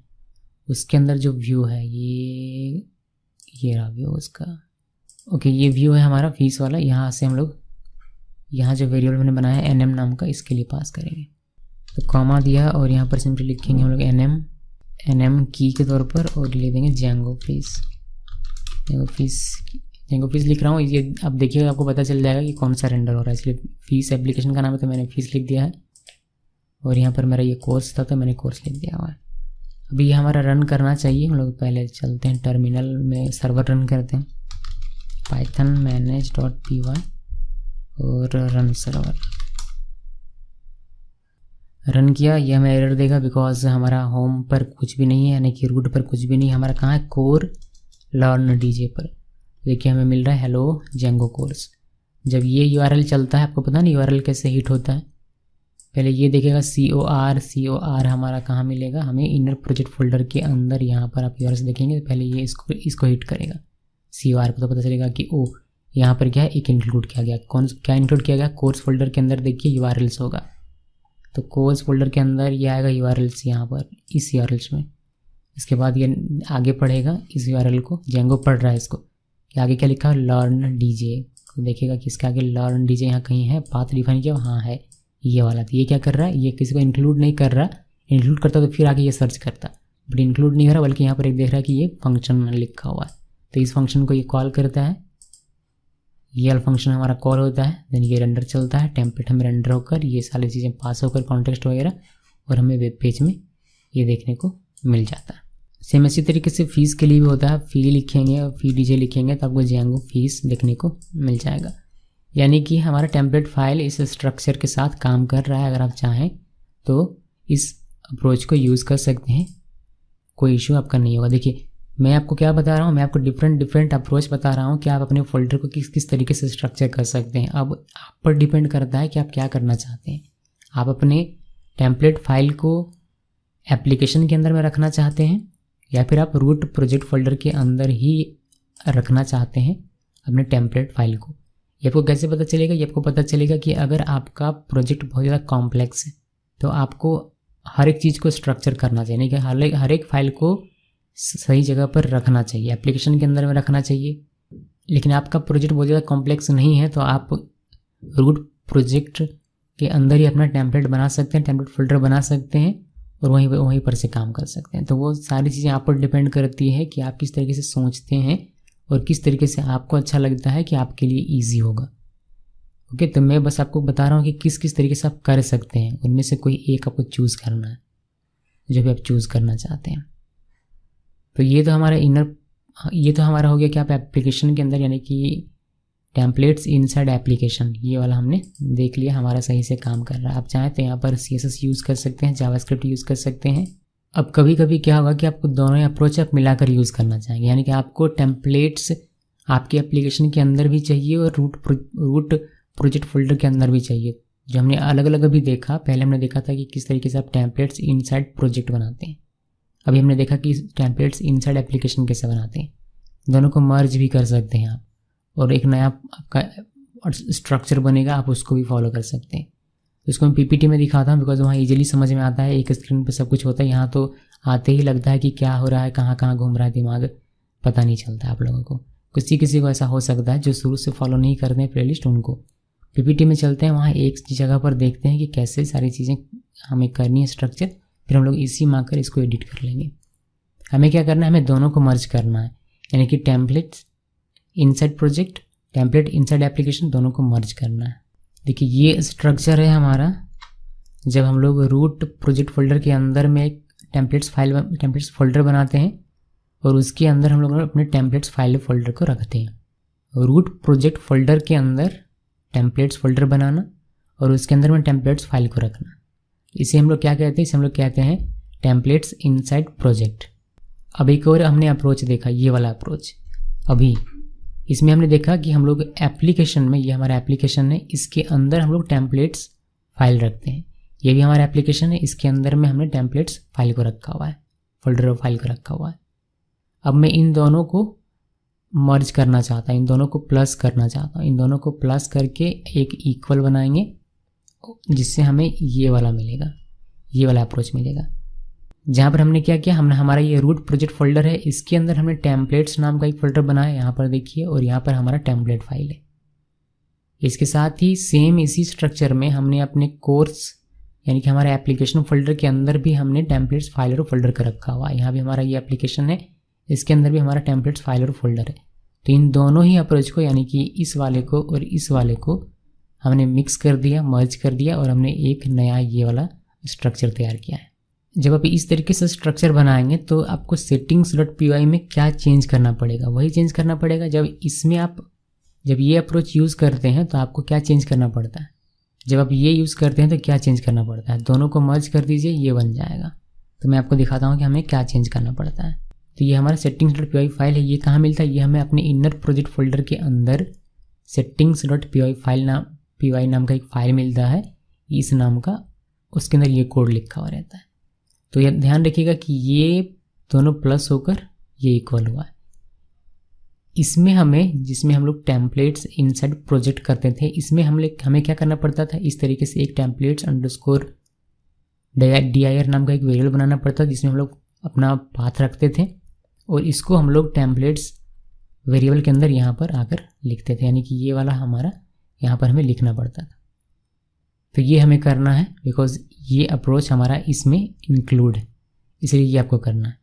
उसके अंदर जो व्यू है ये रहा व्यू उसका। ओके, ये व्यू है हमारा फीस वाला। यहाँ से हम लोग यहाँ जो वेरिएबल मैंने बनाया है NM नाम का, इसके लिए पास करेंगे। तो कॉमा दिया और यहाँ पर सिंपली लिखेंगे हम लोग NM की के तौर पर, और ले देंगे जेंगो फीस लिख रहा हूँ। ये अब देखिएगा, आपको पता चल जाएगा कि कौन सा रेंडर हो रहा है। इसलिए फीस एप्लीकेशन का नाम है तो मैंने फीस लिख दिया है। और यहाँ पर मेरा ये कोर्स था तो मैंने कोर्स लिख दिया हुआ है। अभी ये हमारा रन करना चाहिए। हम लोग पहले चलते हैं टर्मिनल में, सर्वर रन करते हैं python manage.py और रन सर्वर। रन किया, ये हमें एरर देगा बिकॉज हमारा होम पर कुछ भी नहीं है, यानी कि रूट पर कुछ भी नहीं। हमारा कहाँ है, कोर लर्न डीजे पर। देखिए हमें मिल रहा है हेलो जेंगो कोर्स। जब ये यूआरएल चलता है, आपको पता नहीं यूआरएल कैसे हिट होता है। पहले ये देखेगा COR हमारा कहाँ मिलेगा, हमें इनर प्रोजेक्ट फोल्डर के अंदर। यहाँ पर आप यूआरएल देखेंगे तो पहले ये इसको हिट करेगा। COR को तो पता चलेगा कि ओ यहाँ पर क्या है, एक इंक्लूड किया गया। क्या इंक्लूड किया गया, कोर्स फोल्डर के अंदर देखिए यूआरएल्स होगा, तो कोर्स फोल्डर के अंदर ये आएगा यूआरएल्स यहाँ पर इस यूआरएल्स में। इसके बाद ये आगे पढ़ेगा इस यूआरएल को, जेंगो पढ़ रहा है इसको कि आगे क्या लिखा है, लर्न डीजे। तो देखेगा कि इसके आगे लर्न डीजे यहाँ कहीं है, पाथ डिफाइन किया, हाँ है ये वाला। तो ये क्या कर रहा है, ये किसी को इंक्लूड नहीं कर रहा। इंक्लूड करता तो फिर आगे ये सर्च करता, बट इंक्लूड नहीं कर रहा, बल्कि यहाँ पर एक देख रहा है कि ये फंक्शन लिखा हुआ है। तो इस फंक्शन को ये कॉल करता है, ये वाला फंक्शन हमारा कॉल होता है, देन ये रेंडर चलता है, टेम्पलेट हमें रेंडर होकर ये सारी चीज़ें पास होकर कॉन्टेक्स्ट वगैरह, और हमें वेब पेज में ये देखने को मिल जाता है। सेम इसी तरीके से फीस के लिए भी होता है। फी लिखेंगे और फी डीजे लिखेंगे तो आपको जेंगो फीस देखने को मिल जाएगा। यानी कि हमारा टेम्पलेट फाइल इस स्ट्रक्चर के साथ काम कर रहा है। अगर आप चाहें तो इस अप्रोच को यूज़ कर सकते हैं, कोई इशू आपका नहीं होगा। देखिए मैं आपको क्या बता रहा हूँ, मैं आपको डिफरेंट अप्रोच बता रहा हूँ कि आप अपने फोल्डर को किस तरीके से स्ट्रक्चर कर सकते हैं। अब आप पर डिपेंड करता है कि आप क्या करना चाहते हैं। आप अपने टेम्पलेट फाइल को एप्लीकेशन के अंदर में रखना चाहते हैं, या फिर आप रूट प्रोजेक्ट फोल्डर के अंदर ही रखना चाहते हैं अपने टेम्पलेट फाइल को। ये आपको कैसे पता चलेगा, ये आपको पता चलेगा कि अगर आपका प्रोजेक्ट बहुत ज़्यादा कॉम्प्लेक्स है तो आपको हर एक चीज़ को स्ट्रक्चर करना चाहिए, नहीं कि हर एक फाइल को सही जगह पर रखना चाहिए, एप्लीकेशन के अंदर में रखना चाहिए। लेकिन आपका प्रोजेक्ट बहुत ज़्यादा कॉम्प्लेक्स नहीं है तो आप रूट प्रोजेक्ट के अंदर ही अपना टेम्पलेट बना सकते हैं, टेम्पलेट फोल्डर बना सकते हैं और वहीं पर से काम कर सकते हैं। तो वो सारी चीज़ें आप पर डिपेंड करती है कि आप किस तरीके से सोचते हैं और किस तरीके से आपको अच्छा लगता है कि आपके लिए ईजी होगा। ओके, तो मैं बस आपको बता रहा हूँ कि किस तरीके से आप कर सकते हैं, उनमें से कोई एक आपको चूज़ करना है जो भी आप चूज़ करना चाहते हैं। तो ये तो हमारा हो गया कि आप एप्लीकेशन के अंदर, यानी कि टेम्पलेट्स इनसाइड एप्लीकेशन, ये वाला हमने देख लिया, हमारा सही से काम कर रहा है। आप चाहें तो यहाँ पर CSS यूज़ कर सकते हैं, जावास्क्रिप्ट यूज़ कर सकते हैं। अब कभी कभी क्या होगा कि आपको दोनों अप्रोच आप मिलाकर यूज़ करना चाहेंगे, यानी कि आपको टेम्पलेट्स आपके एप्लीकेशन के अंदर भी चाहिए और रूट प्रोजेक्ट फोल्डर के अंदर भी चाहिए। जो हमने अलग अलग अभी देखा, पहले हमने देखा था कि किस तरीके से आप टेम्पलेट्स इनसाइड प्रोजेक्ट बनाते हैं, अभी हमने देखा कि टेम्पलेट्स इनसाइड एप्लीकेशन कैसे बनाते हैं। दोनों को मर्ज भी कर सकते हैं आप, और एक नया आपका स्ट्रक्चर बनेगा, आप उसको भी फॉलो कर सकते हैं। इसको मैं PPT में दिखाता हूँ बिकॉज वहाँ इजीली समझ में आता है, एक स्क्रीन पे सब कुछ होता है। यहाँ तो आते ही लगता है कि क्या हो रहा है, कहाँ कहाँ घूम रहा है दिमाग, पता नहीं चलता आप लोगों को। किसी को ऐसा हो सकता है जो शुरू से फॉलो नहीं करते हैं प्लेलिस्ट, उनको PPT में चलते हैं, वहाँ एक जगह पर देखते हैं कि कैसे सारी चीज़ें हमें करनी है स्ट्रक्चर, फिर हम लोग इसी में आकर इसको एडिट कर लेंगे। हमें क्या करना है, हमें दोनों को मर्ज करना है, यानी कि templates inside project, template inside application, दोनों को मर्ज करना है। देखिए ये स्ट्रक्चर है हमारा। जब हम लोग रूट प्रोजेक्ट फोल्डर के अंदर में एक टेम्पलेट्स फोल्डर बनाते हैं और उसके अंदर हम लोग अपने टेम्पलेट्स फाइल फोल्डर को रखते हैं। रूट प्रोजेक्ट फोल्डर के अंदर टेम्पलेट्स फोल्डर बनाना और उसके अंदर में टेम्पलेट्स फाइल को रखना, इसे हम लोग क्या कहते हैं, इसे हम लोग कहते हैं टेम्पलेट्स इनसाइड प्रोजेक्ट। अब एक और हमने अप्रोच देखा, ये वाला अप्रोच। अभी इसमें हमने देखा कि हम लोग एप्लीकेशन में, ये हमारा एप्लीकेशन है, इसके अंदर हम लोग टेम्पलेट्स फाइल रखते हैं। ये भी हमारा एप्लीकेशन है, इसके अंदर में हमने टेम्पलेट्स फाइल को रखा हुआ है, फोल्डर और फाइल को रखा हुआ है। अब मैं इन दोनों को मर्ज करना चाहता हूँ, इन दोनों को प्लस करना चाहता हूँ। इन दोनों को प्लस करके एक इक्वल बनाएंगे जिससे हमें ये वाला मिलेगा, ये वाला अप्रोच मिलेगा। जहाँ पर हमने क्या किया, हमने हमारा ये रूट प्रोजेक्ट फोल्डर है, इसके अंदर हमने टेम्पलेट्स नाम का एक फोल्डर बनाया, यहाँ पर देखिए, और यहाँ पर हमारा टेम्पलेट फाइल है। इसके साथ ही सेम इसी स्ट्रक्चर में हमने अपने कोर्स, यानी कि हमारे एप्लीकेशन फोल्डर के अंदर भी हमने टेम्पलेट्स फाइल और फोल्डर का रखा हुआ है। यहाँ भी हमारा ये एप्लीकेशन है, इसके अंदर भी हमारा टेम्पलेट्स फाइल और फोल्डर है। तो इन दोनों ही अप्रोच को, यानी कि इस वाले को और इस वाले को हमने मिक्स कर दिया, मर्ज कर दिया, और हमने एक नया ये वाला स्ट्रक्चर तैयार किया है। जब आप इस तरीके से स्ट्रक्चर बनाएंगे तो आपको settings.py में क्या चेंज करना पड़ेगा, वही चेंज करना पड़ेगा। जब ये अप्रोच यूज़ करते हैं तो आपको क्या चेंज करना पड़ता है, जब आप ये यूज़ करते हैं तो क्या चेंज करना पड़ता है। दोनों को मर्ज कर दीजिए, ये बन जाएगा। तो मैं आपको दिखाता हूँ कि हमें क्या चेंज करना पड़ता है। तो ये हमारा settings.py फाइल है। ये कहाँ मिलता है, ये हमें अपने इनर प्रोजेक्ट फोल्डर के अंदर settings.py नाम का एक फ़ाइल मिलता है, इस नाम का। उसके अंदर ये कोड लिखा हुआ रहता है। तो ये ध्यान रखिएगा कि ये दोनों प्लस होकर ये इक्वल हुआ है। इसमें जिसमें हम लोग टेम्पलेट्स इनसाइड प्रोजेक्ट करते थे, इसमें हमें क्या करना पड़ता था, इस तरीके से एक टेम्पलेट्स अंडरस्कोर dir नाम का एक वेरिएबल बनाना पड़ता जिसमें हम लोग अपना पाथ रखते थे और इसको हम लोग टेम्पलेट्स वेरिएबल के अंदर यहाँ पर आकर लिखते थे, यानी कि ये वाला हमारा यहाँ पर हमें लिखना पड़ता था। तो ये हमें करना है बिकॉज ये अप्रोच हमारा इसमें इंक्लूड है, इसलिए ये आपको करना है।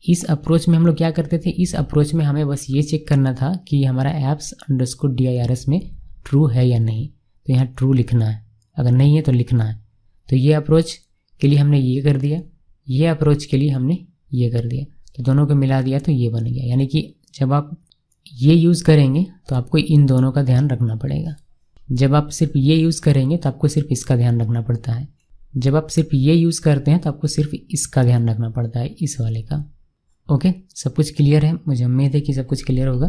इस अप्रोच में हम लोग क्या करते थे, इस अप्रोच में हमें बस ये चेक करना था कि हमारा apps_dirs में ट्रू है या नहीं। तो यहाँ ट्रू लिखना है, अगर नहीं है तो लिखना है। तो ये अप्रोच के लिए हमने ये कर दिया, ये अप्रोच के लिए हमने ये कर दिया, तो दोनों को मिला दिया तो ये बन गया। यानी कि जब आप ये यूज़ करेंगे तो आपको इन दोनों का ध्यान रखना पड़ेगा। जब आप सिर्फ ये यूज़ करेंगे तो आपको सिर्फ इसका ध्यान रखना पड़ता है। जब आप सिर्फ ये यूज़ करते हैं तो आपको सिर्फ इसका ध्यान रखना पड़ता है, इस वाले का। ओके, सब कुछ क्लियर है, मुझे उम्मीद है कि सब कुछ क्लियर होगा।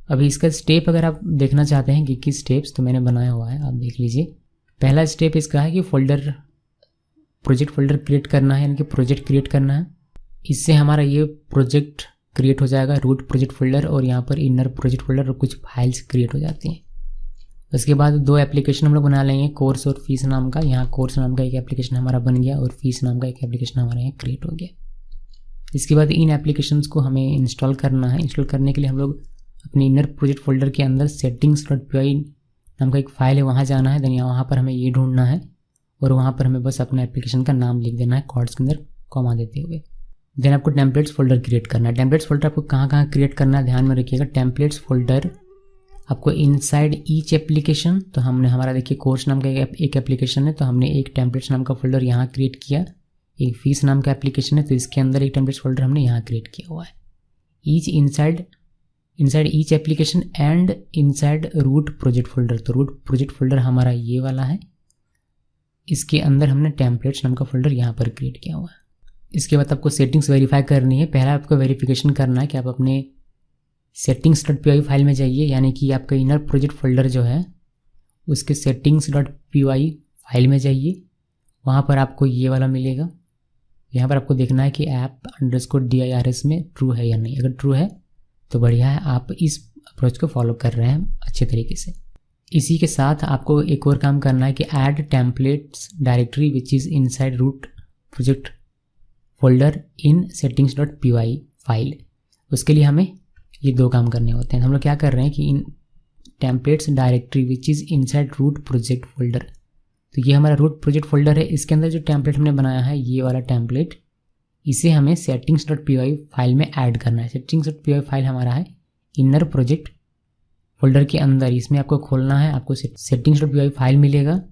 अभी इसका स्टेप अगर आप देखना चाहते हैं कि किस स्टेप्स, तो मैंने बनाया हुआ है, आप देख लीजिए। पहला स्टेप इसका है कि प्रोजेक्ट फोल्डर क्रिएट करना है, यानी कि प्रोजेक्ट क्रिएट करना है। इससे हमारा ये प्रोजेक्ट क्रिएट हो जाएगा, रूट प्रोजेक्ट फोल्डर, और यहाँ पर इनर प्रोजेक्ट फोल्डर और कुछ फाइल्स क्रिएट हो जाती हैं। उसके बाद 2 एप्लीकेशन हम लोग बना लेंगे, कोर्स और फीस नाम का। यहाँ कोर्स नाम का एक एप्लीकेशन हमारा बन गया और फीस नाम का एक एप्लीकेशन हमारा यहाँ क्रिएट हो गया। इसके बाद इन एप्लीकेशंस को हमें इंस्टॉल करना है। इंस्टॉल करने के लिए हम लोग अपने इनर प्रोजेक्ट फोल्डर के अंदर settings.py नाम का एक फ़ाइल है, वहाँ जाना है। देन वहाँ पर हमें ये ढूंढना है और वहाँ पर हमें बस अपना एप्लीकेशन का नाम लिख देना है कॉर्ड्स के अंदर कॉमा देते हुए। देन आपको टेम्पलेट्स फोल्डर क्रिएट करना है। टेम्पलेट्स फोल्डर आपको कहाँ क्रिएट करना है, ध्यान में रखिएगा। टेम्पलेट्स फोल्डर आपको इनसाइड ईच एप्लीकेशन, तो हमने हमारा देखिए कोर्स नाम का एक एप्लीकेशन है, तो हमने एक टेम्पलेट्स नाम का फोल्डर यहाँ क्रिएट किया। एक फीस नाम का एप्लीकेशन है, तो इसके अंदर एक टेम्पलेट्स फोल्डर हमने यहाँ क्रिएट किया हुआ है। Each inside each application and inside root project folder, तो रूट प्रोजेक्ट फोल्डर हमारा ये वाला है, इसके अंदर हमने टेम्पलेट्स नाम का फोल्डर यहाँ पर क्रिएट किया हुआ है। इसके बाद आपको सेटिंग्स वेरीफाई करनी है। पहला आपको वेरिफिकेशन करना है कि आप अपने settings.py फाइल में जाइए, यानी कि आपका इनर प्रोजेक्ट फोल्डर जो है उसके settings.py फाइल में जाइए। वहाँ पर आपको ये वाला मिलेगा। यहाँ पर आपको देखना है कि app_dirs में ट्रू है या नहीं। अगर ट्रू है तो बढ़िया है, आप इस अप्रोच को फॉलो कर रहे हैं अच्छे तरीके से। इसी के साथ आपको एक और काम करना है कि add templates directory which is inside root project folder in settings.py file. उसके लिए हमें ये 2 काम करने होते हैं। हम लोग क्या कर रहे हैं कि in templates directory which is inside root project folder, तो ये हमारा रूट प्रोजेक्ट फोल्डर है। इसके अंदर जो टेम्पलेट हमने बनाया है, ये वाला टेम्पलेट, इसे हमें settings.py फाइल में ऐड करना है। settings.py फाइल हमारा है इनर प्रोजेक्ट फोल्डर के अंदर, इसमें आपको खोलना है। आपको settings.py फाइल मिलेगा,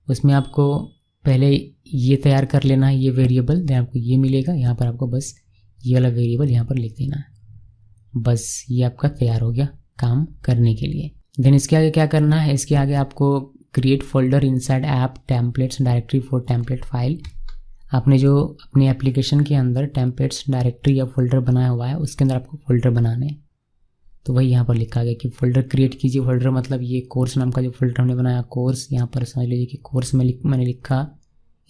उसमें आपको पहले ये तैयार कर लेना है, ये वेरिएबल, देन आपको ये मिलेगा। यहाँ पर आपको बस ये वाला वेरिएबल यहाँ पर लिख देना है, बस ये आपका तैयार हो गया काम करने के लिए। देन इसके आगे क्या करना है, इसके आगे आपको create folder inside app templates directory for template file. आपने जो अपने एप्लीकेशन के अंदर टेम्पलेट्स डायरेक्टरी या फोल्डर बनाया हुआ है, उसके अंदर आपको फोल्डर बनाने हैं। तो वही यहाँ पर लिखा गया कि फोल्डर क्रिएट कीजिए। फोल्डर मतलब ये कोर्स नाम का जो फोल्डर हमने बनाया, कोर्स, यहाँ पर समझ लीजिए कि कोर्स में मैंने लिखा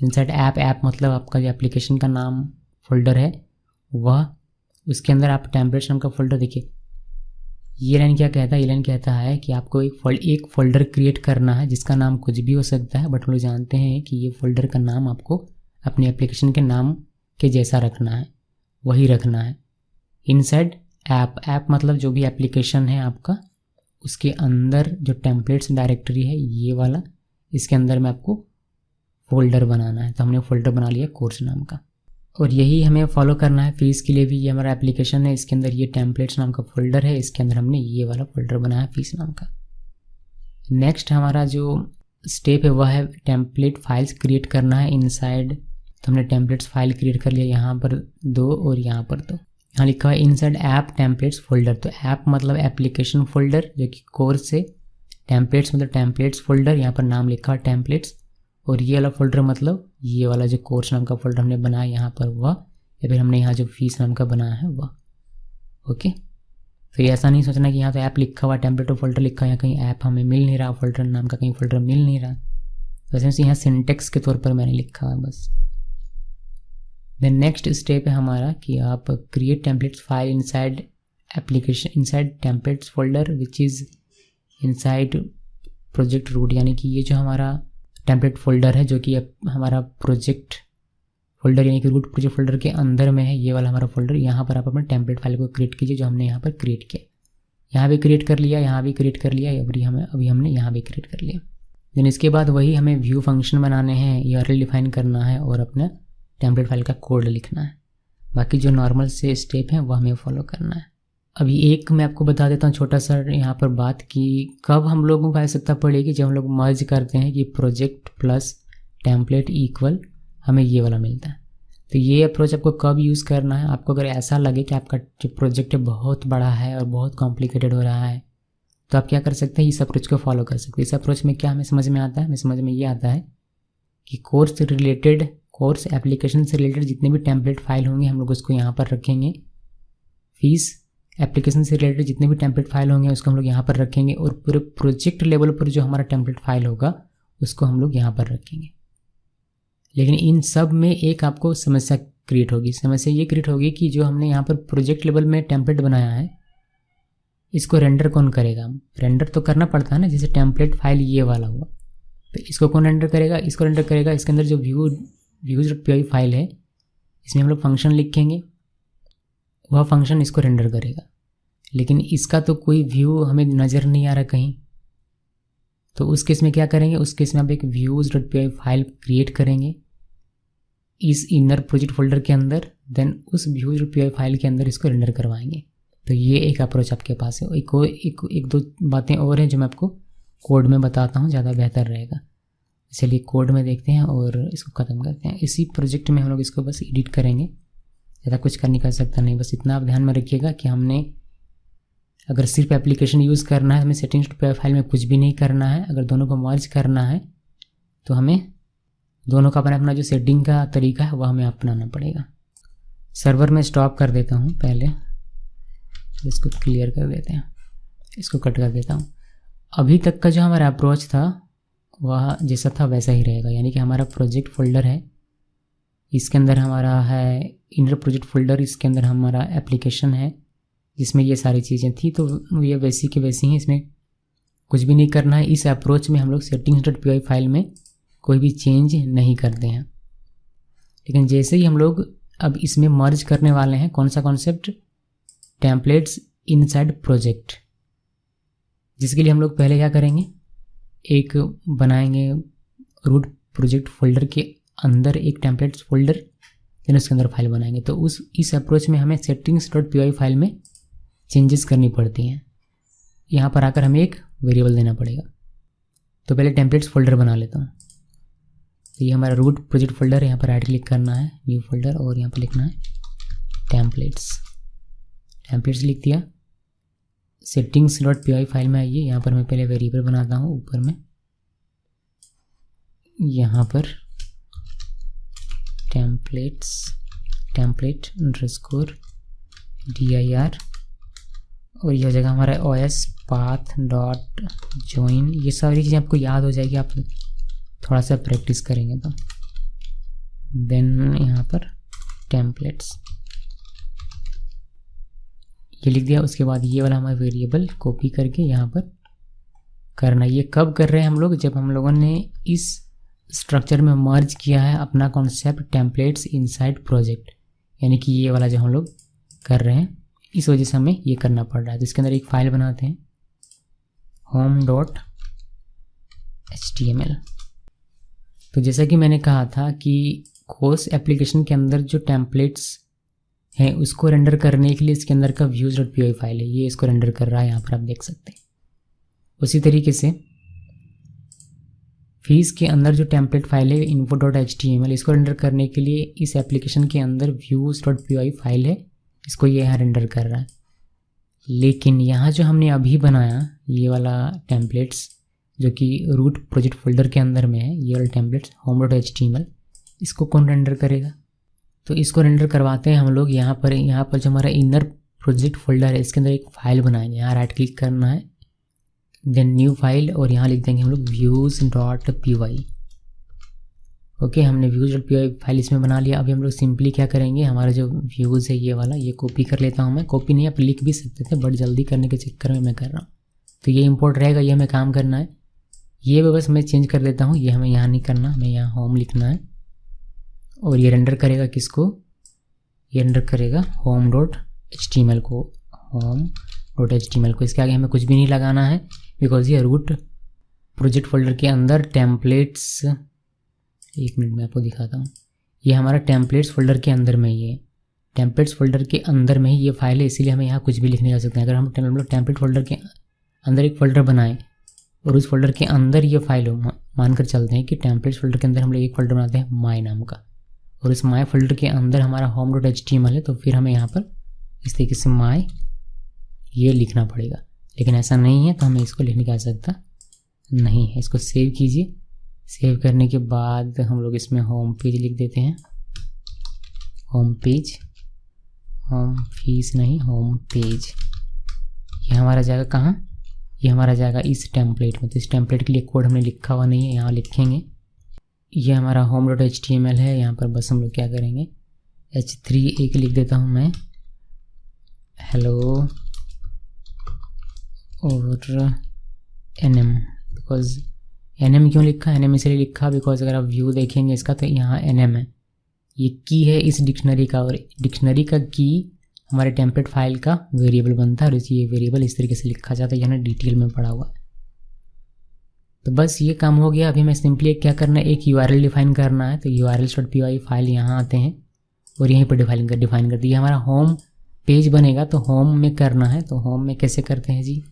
इनसाइड ऐप मतलब आपका जो एप्लीकेशन का नाम फोल्डर है वह, उसके अंदर आप टेम्पलेट्स नाम का फोल्डर। देखिए ये लाइन क्या कहता है, ये लाइन कहता है कि आपको एक फोल्डर क्रिएट करना है जिसका नाम कुछ भी हो सकता है, बट हम लोग जानते हैं कि ये फोल्डर का नाम आपको अपने एप्लीकेशन के नाम के जैसा रखना है, वही रखना है। इनसाइड ऐप मतलब जो भी एप्लीकेशन है आपका, उसके अंदर जो टेम्पलेट्स डायरेक्टरी है ये वाला, इसके अंदर में आपको फोल्डर बनाना है। तो हमने फोल्डर बना लिया कोर्स नाम का, और यही हमें फॉलो करना है फीस के लिए भी। ये हमारा एप्लीकेशन है, इसके अंदर ये टेम्पलेट्स नाम का फोल्डर है, इसके अंदर हमने ये वाला फोल्डर बनाया फीस नाम का। नेक्स्ट हमारा जो स्टेप है वह है टेम्पलेट फाइल्स क्रिएट करना है इनसाइड। तो हमने टेम्पलेट्स फाइल क्रिएट कर लिया, यहाँ पर 2 और यहाँ पर 2। यहाँ लिखा हुआ इनसाइड ऐप टेम्पलेट्स फोल्डर। तो ऐप मतलब एप्लीकेशन फोल्डर जो कि कोर्स से, टेम्पलेट्स मतलब टेम्पलेट्स फोल्डर, यहाँ पर नाम लिखा हुआ टेम्पलेट्स, और ये वाला फोल्डर मतलब ये वाला जो कोर्स नाम का फोल्डर हमने बनाया यहाँ पर वह, या फिर हमने यहाँ जो फीस नाम का बनाया है वह। ओके, फिर ऐसा नहीं सोचना कि यहाँ तो ऐप लिखा हुआ, टेम्पलेट फोल्डर लिखा है, यहाँ कहीं ऐप हमें मिल नहीं रहा, फोल्डर नाम का कहीं फोल्डर मिल नहीं रहा। तो ऐसे यहाँ सिंटेक्स के तौर पर मैंने लिखा है बस। देन नेक्स्ट स्टेप है हमारा कि आप create templates file inside application inside templates folder which is inside project root. यानी कि ये जो हमारा टेम्पलेट फोल्डर है जो कि हमारा प्रोजेक्ट फोल्डर यानी कि रूट प्रोजेक्ट फोल्डर के अंदर में है, ये वाला हमारा फोल्डर। यहाँ पर आप अपने टेम्पलेट फाइल को क्रिएट कीजिए जो हमने यहाँ पर क्रिएट किया। यहाँ भी क्रिएट कर लिया, यहाँ भी क्रिएट कर लिया, अभी हमने यहाँ भी क्रिएट कर लिया। देन इसके बाद वही हमें व्यू फंक्शन बनाने हैं, URL डिफाइन करना है और अपना टेम्पलेट फाइल का कोड लिखना है। बाकी जो नॉर्मल से स्टेप हैं वह हमें फॉलो करना है। अभी एक मैं आपको बता देता हूँ छोटा सा यहाँ पर बात कि कब हम लोगों को आवश्यकता पड़ेगी, जब हम लोग मर्ज करते हैं कि प्रोजेक्ट प्लस टेम्पलेट इक्वल हमें ये वाला मिलता है। तो ये अप्रोच आपको कब यूज़ करना है, आपको अगर ऐसा लगे कि आपका जो प्रोजेक्ट है बहुत बड़ा है और बहुत कॉम्प्लिकेटेड हो रहा है तो आप क्या कर सकते हैं, इस अप्रोच को फॉलो कर सकते हैं। इस अप्रोच में क्या हमें समझ में आता है, हमें समझ में ये आता है कि कोर्स एप्लीकेशन से रिलेटेड जितने भी टेम्पलेट फाइल होंगे हम लोग उसको यहाँ पर रखेंगे। फीस एप्लीकेशन से रिलेटेड जितने भी टेम्पलेट फाइल होंगे उसको हम लोग यहाँ पर रखेंगे, और पूरे प्रोजेक्ट लेवल पर जो हमारा टेम्पलेट फाइल होगा उसको हम लोग यहाँ पर रखेंगे। लेकिन इन सब में एक आपको समस्या क्रिएट होगी। समस्या ये क्रिएट होगी कि जो हमने यहाँ पर प्रोजेक्ट लेवल में टेम्पलेट बनाया है इसको रेंडर कौन करेगा। रेंडर तो करना पड़ता है ना, जैसे टेम्पलेट फाइल ये वाला हुआ तो इसको कौन रेंडर करेगा, इसको रेंडर करेगा। इसके अंदर जो views.py फाइल है इसमें हम लोग फंक्शन लिखेंगे, वह फंक्शन इसको रेंडर करेगा। लेकिन इसका तो कोई व्यू हमें नज़र नहीं आ रहा कहीं, तो उस केस में क्या करेंगे, उस केस में आप एक views.py फाइल क्रिएट करेंगे इस इनर प्रोजेक्ट फोल्डर के अंदर, देन उस views.py फाइल के अंदर इसको रेंडर करवाएंगे। तो ये एक अप्रोच आपके पास है। एक दो बातें और हैं जो मैं आपको कोड में बताता हूँ, ज़्यादा बेहतर रहेगा। चलिए कोड में देखते हैं और इसको ख़त्म करते हैं। इसी प्रोजेक्ट में हम लोग इसको बस एडिट करेंगे, ज़्यादा कुछ कर नहीं कर सकता नहीं। बस इतना आप ध्यान में रखिएगा कि हमने अगर सिर्फ एप्लीकेशन यूज़ करना है, हमें सेटिंग्स.py फाइल में कुछ भी नहीं करना है। अगर दोनों को मर्ज करना है तो हमें दोनों का अपना जो सेटिंग का तरीका है वह हमें अपनाना पड़ेगा। सर्वर में स्टॉप कर देता हूँ पहले, इसको क्लियर कर देते हैं, इसको कट कर देता हूँ। अभी तक का जो हमारा अप्रोच था वह जैसा था वैसा ही रहेगा। यानी कि हमारा प्रोजेक्ट फोल्डर है, इसके अंदर हमारा है इनर प्रोजेक्ट फोल्डर, इसके अंदर हमारा एप्लीकेशन है जिसमें ये सारी चीज़ें थी, तो ये वैसी की वैसी हैं, इसमें कुछ भी नहीं करना है। इस अप्रोच में हम लोग settings.py फाइल में कोई भी चेंज नहीं करते हैं। लेकिन जैसे ही हम लोग अब इसमें मर्ज करने वाले हैं, कौन सा कॉन्सेप्ट, टेम्पलेट्स इनसाइड प्रोजेक्ट, जिसके लिए हम लोग पहले क्या करेंगे, एक बनाएंगे रूट प्रोजेक्ट फोल्डर के अंदर एक टेम्पलेट्स फोल्डर, फिर उसके अंदर फाइल बनाएंगे। तो इस अप्रोच में हमें settings.py फाइल में चेंजेस करनी पड़ती हैं। यहाँ पर आकर हमें एक वेरिएबल देना पड़ेगा। तो पहले टेम्पलेट्स फोल्डर बना लेता हूँ। तो ये हमारा रूट प्रोजेक्ट फोल्डर है, यहाँ पर राइट क्लिक करना है, न्यू फोल्डर, और यहाँ पर लिखना है टेम्पलेट्स लिख दिया। settings.py फाइल में आइए, यहाँ पर मैं पहले वेरिएबल बनाता हूँ ऊपर में, यहाँ पर टेम्पलेट अंडरस्कोर dir, और यह जगह हमारा os path डॉट join। ये सारी चीज़ें आपको याद हो जाएगी, आप थोड़ा सा प्रैक्टिस करेंगे तो। देन यहाँ पर टेम्पलेट्स ये लिख दिया। उसके बाद ये वाला हमारा वेरिएबल कॉपी करके यहाँ पर करना। ये कब कर रहे हैं हम लोग, जब हम लोगों ने इस स्ट्रक्चर में मर्ज किया है अपना कॉन्सेप्ट टेम्पलेट्स इनसाइड प्रोजेक्ट, यानी कि ये वाला जो हम लोग कर रहे हैं, इस वजह से हमें ये करना पड़ रहा है। तो इसके अंदर एक फ़ाइल बनाते हैं home.html। तो जैसा कि मैंने कहा था कि कोर्स एप्लीकेशन के अंदर जो टेम्पलेट्स हैं उसको रेंडर करने के लिए इसके अंदर का views.py फाइल है, ये इसको रेंडर कर रहा है, यहाँ पर आप देख सकते हैं। उसी तरीके से फीस के अंदर जो टेम्पलेट फाइल है info.html, इसको रेंडर करने के लिए इस एप्लीकेशन के अंदर views.py फाइल है, इसको ये यहाँ रेंडर कर रहा है। लेकिन यहाँ जो हमने अभी बनाया ये वाला टेम्पलेट्स जो कि रूट प्रोजेक्ट फोल्डर के अंदर में है, ये वाला टेम्पलेट्स home.html, इसको कौन रेंडर करेगा? तो इसको रेंडर करवाते हैं हम लोग यहाँ पर जो हमारा इनर प्रोजेक्ट फोल्डर है इसके अंदर एक फ़ाइल बनाएंगे। यहाँ राइट क्लिक करना है, देन न्यू फाइल, और यहाँ लिख देंगे हम लोग views.py। ओके, हमने views.py फाइल इसमें बना लिया। अभी हम लोग सिंपली क्या करेंगे, हमारा जो व्यूज़ है ये वाला, ये कॉपी कर लेता हूँ मैं। कॉपी नहीं, आप लिख भी सकते थे बट जल्दी करने के चक्कर में मैं कर रहा हूँ। तो ये इंपोर्ट रहेगा, ये हमें काम करना है। ये बस मैं चेंज कर देता हूँ, ये हमें यहाँ नहीं करना, हमें यहाँ होम लिखना है। और ये रेंडर करेगा किसको? ये रेंडर करेगा home.html को, home.html को। इसके आगे हमें कुछ भी नहीं लगाना है बिकॉज ये रूट प्रोजेक्ट फोल्डर के अंदर टेम्पलेट्स, एक मिनट में आपको दिखाता हूँ, ये हमारा टेम्पलेट्स फोल्डर के अंदर में ही है। टेम्पलेट्स फोल्डर के अंदर में ही ये फाइल है, इसीलिए हमें यहाँ कुछ भी लिखने जा सकते हैं। अगर हम लोग टेम्पलेट फोल्डर के अंदर एक फ़ोल्डर बनाएं और उस फोल्डर के अंदर ये फाइल हो, मानकर चलते हैं कि टेम्पलेट्स फोल्डर के अंदर हम लोग एक फ़ोल्डर बनाते हैं माई नाम का, और इस माई फोल्डर के अंदर हमारा home.html है, तो फिर हमें यहाँ पर इस तरीके से माई ये लिखना पड़ेगा। लेकिन ऐसा नहीं है तो हमें इसको लिखने की आवश्यकता नहीं है। इसको सेव कीजिए। सेव करने के बाद हम लोग इसमें होम पेज लिख देते हैं, होम पेज, होम फीस नहीं, होम पेज। ये हमारा जाएगा कहाँ? ये हमारा जाएगा इस टेम्पलेट में। तो इस टेम्पलेट के लिए कोड हमने लिखा हुआ नहीं है, यहाँ लिखेंगे। ये हमारा home.html है। यहाँ पर बस हम लोग क्या करेंगे, h3 एक लिख देता हूँ मैं, हेलो और nm। बिकॉज nm क्यों लिखा? nm इसलिए लिखा बिकॉज अगर आप व्यू देखेंगे इसका तो यहाँ nm है, ये की है इस डिक्शनरी का, और डिक्शनरी का की हमारे टेम्पलेट फाइल का वेरिएबल बनता है, और ये वेरिएबल इस तरीके से लिखा जाता है, यहाँ डिटेल में पड़ा हुआ है। तो बस ये काम हो गया। अभी मैं सिंपली क्या करना है, एक URL डिफाइन करना है। तो urls.py फाइल यहाँ आते हैं और यहीं पर डिफाइन कर दिया। हमारा होम पेज बनेगा तो होम में करना है। तो होम में कैसे करते हैं जी?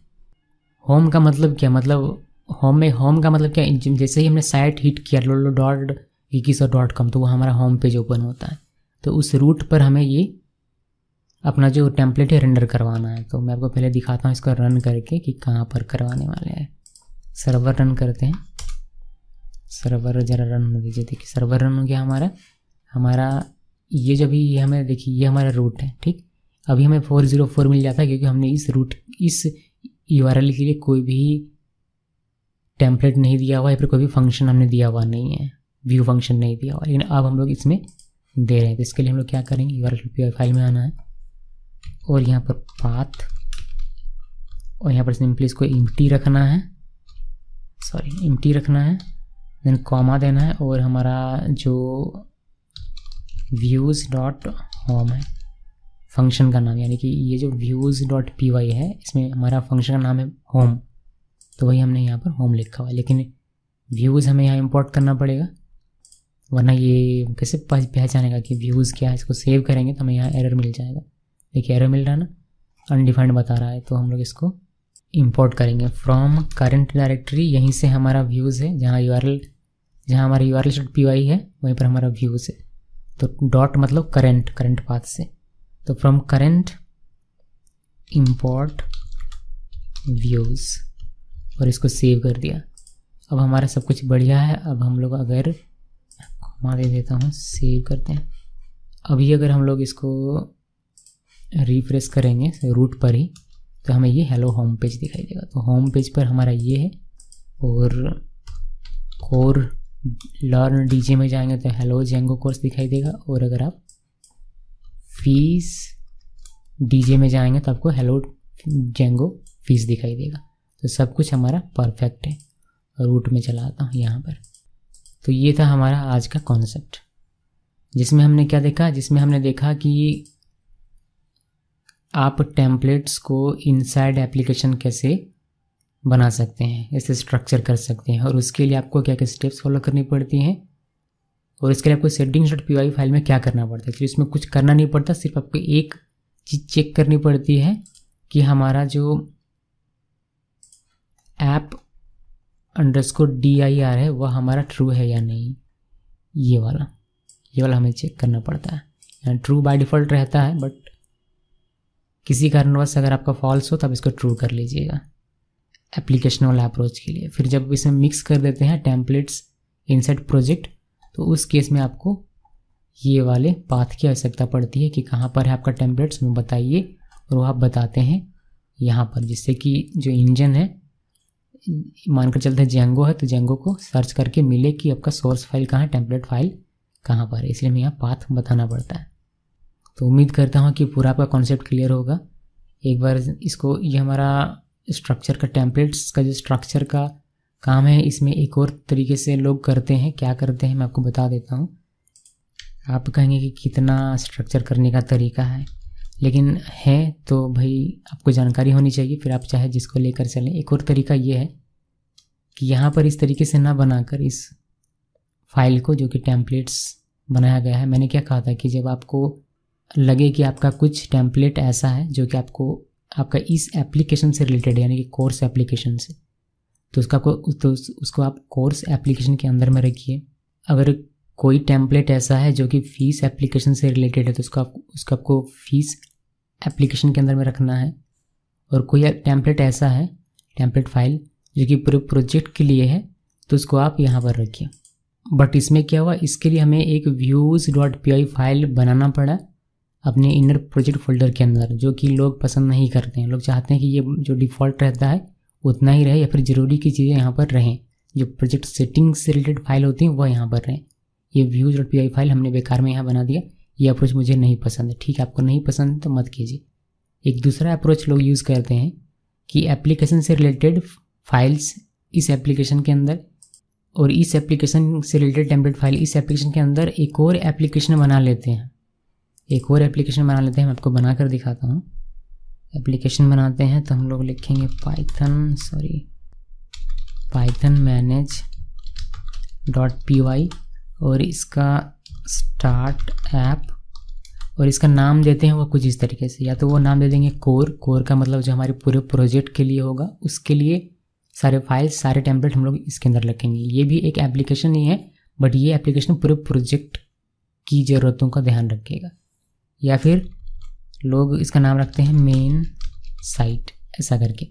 होम का मतलब क्या? मतलब होम का मतलब क्या? जैसे ही हमने साइट हिट किया lolo.geekisor.com तो वो हमारा होम पेज ओपन होता है। तो उस रूट पर हमें ये अपना जो टेम्पलेट है रेंडर करवाना है। तो मैं आपको पहले दिखाता हूँ इसको रन करके कि कहाँ पर करवाने वाले हैं। सर्वर रन करते हैं, सर्वर ज़रा रन हो दीजिए। देखिए सर्वर रन हो गया हमारा ये जो भी ये हमें देखिए ये हमारा रूट है, ठीक। अभी हमें 404 मिल जाता है क्योंकि हमने इस URL के लिए कोई भी टेम्पलेट नहीं दिया हुआ है, फिर कोई भी फंक्शन हमने दिया हुआ नहीं है, व्यू फंक्शन नहीं दिया हुआ। लेकिन अब हम लोग इसमें दे रहे हैं, तो इसके लिए हम लोग क्या करेंगे, url.py फाइल में आना है और यहाँ पर पाथ, और यहाँ पर सिंपली इसको एम्प्टी रखना है, देन कॉमा देना है, और हमारा जो views.home है फंक्शन का नाम, यानी कि ये जो views.py है इसमें हमारा फंक्शन का नाम है होम, तो वही हमने यहाँ पर होम लिखा हुआ है। लेकिन व्यूज़ हमें यहाँ इंपोर्ट करना पड़ेगा, वरना ये कैसे पहचानेगा कि व्यूज़ क्या है। इसको सेव करेंगे तो हमें यहाँ एरर मिल जाएगा। देखिए एरर मिल रहा है ना, अनडिफाइंड बता रहा है। तो हम लोग इसको इंपोर्ट करेंगे फ्रॉम करंट डायरेक्टरी, यहीं से हमारा व्यूज़ है, जहाँ हमारा url.py है वहीं पर हमारा व्यूज़ है। तो डॉट मतलब करंट पाथ से, तो फ्रॉम करंट इंपोर्ट व्यूज़, और इसको सेव कर दिया। अब हमारा सब कुछ बढ़िया है। अब हम लोग अगर घुमा दे देता हूँ, सेव करते हैं। अभी अगर हम लोग इसको रिफ्रेश करेंगे रूट पर ही, तो हमें ये हेलो होम पेज दिखाई देगा। तो होम पेज पर हमारा ये है, और कोर लर्न डीजे में जाएंगे तो हेलो जेंगो कोर्स दिखाई देगा, और अगर आप फीस डीजे में जाएंगे तो आपको हेलो जेंगो फीस दिखाई देगा। तो सब कुछ हमारा परफेक्ट है। रूट में चला आता हूँ यहाँ पर। तो ये था हमारा आज का कॉन्सेप्ट, जिसमें हमने क्या देखा, जिसमें हमने देखा कि आप टेम्पलेट्स को इनसाइड एप्लीकेशन कैसे बना सकते हैं, ऐसे स्ट्रक्चर कर सकते हैं, और उसके लिए आपको क्या क्या स्टेप्स फॉलो करनी पड़ती हैं, और इसके लिए आपको settings.py फाइल में क्या करना पड़ता है। एक्चुअली इसमें कुछ करना नहीं पड़ता, सिर्फ आपको एक चीज़ चेक करनी पड़ती है कि हमारा जो ऐप अंडरस्कोर dir है वह हमारा ट्रू है या नहीं, ये वाला हमें चेक करना पड़ता है। ट्रू बाय डिफ़ॉल्ट रहता है, बट किसी कारणवश अगर आपका फॉल्स हो तब इसको ट्रू कर लीजिएगा एप्लीकेशन वाला अप्रोच के लिए। फिर जब इसमें मिक्स कर देते हैं टेम्पलेट्स इनसाइड प्रोजेक्ट, तो उस केस में आपको ये वाले पाथ की आवश्यकता पड़ती है कि कहाँ पर है आपका टेम्पलेट्स, हमें बताइए, और वो आप बताते हैं यहाँ पर, जिससे कि जो इंजन है, मानकर चलते हैं जेंगो है, तो जेंगो को सर्च करके मिले कि आपका सोर्स फाइल कहाँ है, टेम्पलेट फाइल कहाँ पर है। इसलिए हमें यहाँ पाथ बताना पड़ता है। तो उम्मीद करता हूँ कि पूरा आपका कॉन्सेप्ट क्लियर होगा। एक बार इसको, ये हमारा स्ट्रक्चर का, टेम्पलेट्स का जो स्ट्रक्चर का काम है, इसमें एक और तरीके से लोग करते हैं। क्या करते हैं मैं आपको बता देता हूँ। आप कहेंगे कि कितना स्ट्रक्चर करने का तरीका है, लेकिन है तो भाई आपको जानकारी होनी चाहिए, फिर आप चाहे जिसको लेकर चलें। एक और तरीका ये है कि यहाँ पर इस तरीके से ना बनाकर इस फाइल को, जो कि टेम्पलेट्स बनाया गया है, मैंने क्या कहा था कि जब आपको लगे कि आपका कुछ टेम्पलेट ऐसा है जो कि आपका इस एप्लीकेशन से रिलेटेड है, यानी कि कोर्स एप्लीकेशन से, तो उसको आप कोर्स एप्लीकेशन के अंदर में रखिए। अगर कोई टेम्पलेट ऐसा है जो कि फीस एप्लीकेशन से रिलेटेड है, तो उसको आपको फीस एप्लीकेशन के अंदर में रखना है। और कोई टेम्पलेट ऐसा है, टेम्पलेट फाइल जो कि पूरे प्रोजेक्ट के लिए है, तो उसको आप यहाँ पर रखिए। बट इसमें क्या हुआ, इसके लिए हमें एक views.py फाइल बनाना पड़ा अपने इनर प्रोजेक्ट फोल्डर के अंदर, जो कि लोग पसंद नहीं करते हैं। लोग चाहते हैं कि ये जो डिफ़ॉल्ट रहता है उतना ही रहे, या फिर ज़रूरी की चीज़ें यहाँ पर रहें, जो प्रोजेक्ट सेटिंग्स से रिलेटेड फाइल होती हैं वह यहाँ पर रहें। ये views.py फाइल हमने बेकार में यहाँ बना दिया। ये अप्रोच मुझे नहीं पसंद है। ठीक है, आपको नहीं पसंद है तो मत कीजिए। एक दूसरा अप्रोच लोग यूज़ करते हैं कि एप्लीकेशन से रिलेटेड फाइल्स इस एप्लीकेशन के अंदर, और इस एप्लीकेशन से रिलेटेड टेम्पलेट फाइल इस एप्लीकेशन के अंदर एक और एप्लीकेशन बना लेते हैं। मैं आपको बना कर दिखाता हूँ। एप्लीकेशन बनाते हैं तो हम लोग लिखेंगे python manage.py, और इसका स्टार्ट ऐप, और इसका नाम देते हैं वो कुछ इस तरीके से। या तो वो नाम दे देंगे कोर का मतलब जो हमारे पूरे प्रोजेक्ट के लिए होगा, उसके लिए सारे फाइल्स, सारे टेम्पलेट हम लोग इसके अंदर रखेंगे। ये भी एक एप्लीकेशन ही है, बट ये एप्लीकेशन पूरे प्रोजेक्ट की ज़रूरतों का ध्यान रखेगा। या फिर लोग इसका नाम रखते हैं मेन साइट, ऐसा करके।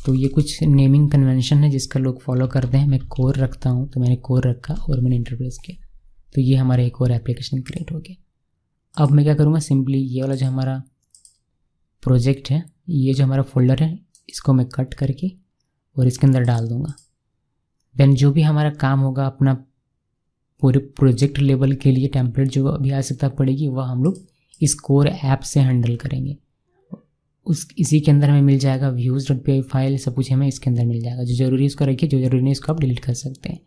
तो ये कुछ नेमिंग कन्वेंशन है जिसका लोग फॉलो करते हैं। मैं कोर रखता हूँ, तो मैंने कोर रखा और मैंने इंटरप्रेस किया, तो ये हमारा एक और एप्लीकेशन क्रिएट हो गया। अब मैं क्या करूँगा, सिंपली ये वाला जो हमारा प्रोजेक्ट है, ये जो हमारा फोल्डर है, इसको मैं कट करके और इसके अंदर डाल दूँगा। देन जो भी हमारा काम होगा अपना पूरे प्रोजेक्ट लेवल के लिए, टेम्पलेट जो अभी आवश्यकता पड़ेगी, वह हम लोग इस कोर ऐप से हैंडल करेंगे। इसी के अंदर हमें मिल जाएगा views.py फाइल, सब कुछ हमें इसके अंदर मिल जाएगा। जो ज़रूरी है उसको रखिए, जो ज़रूरी नहीं उसको आप डिलीट कर सकते हैं।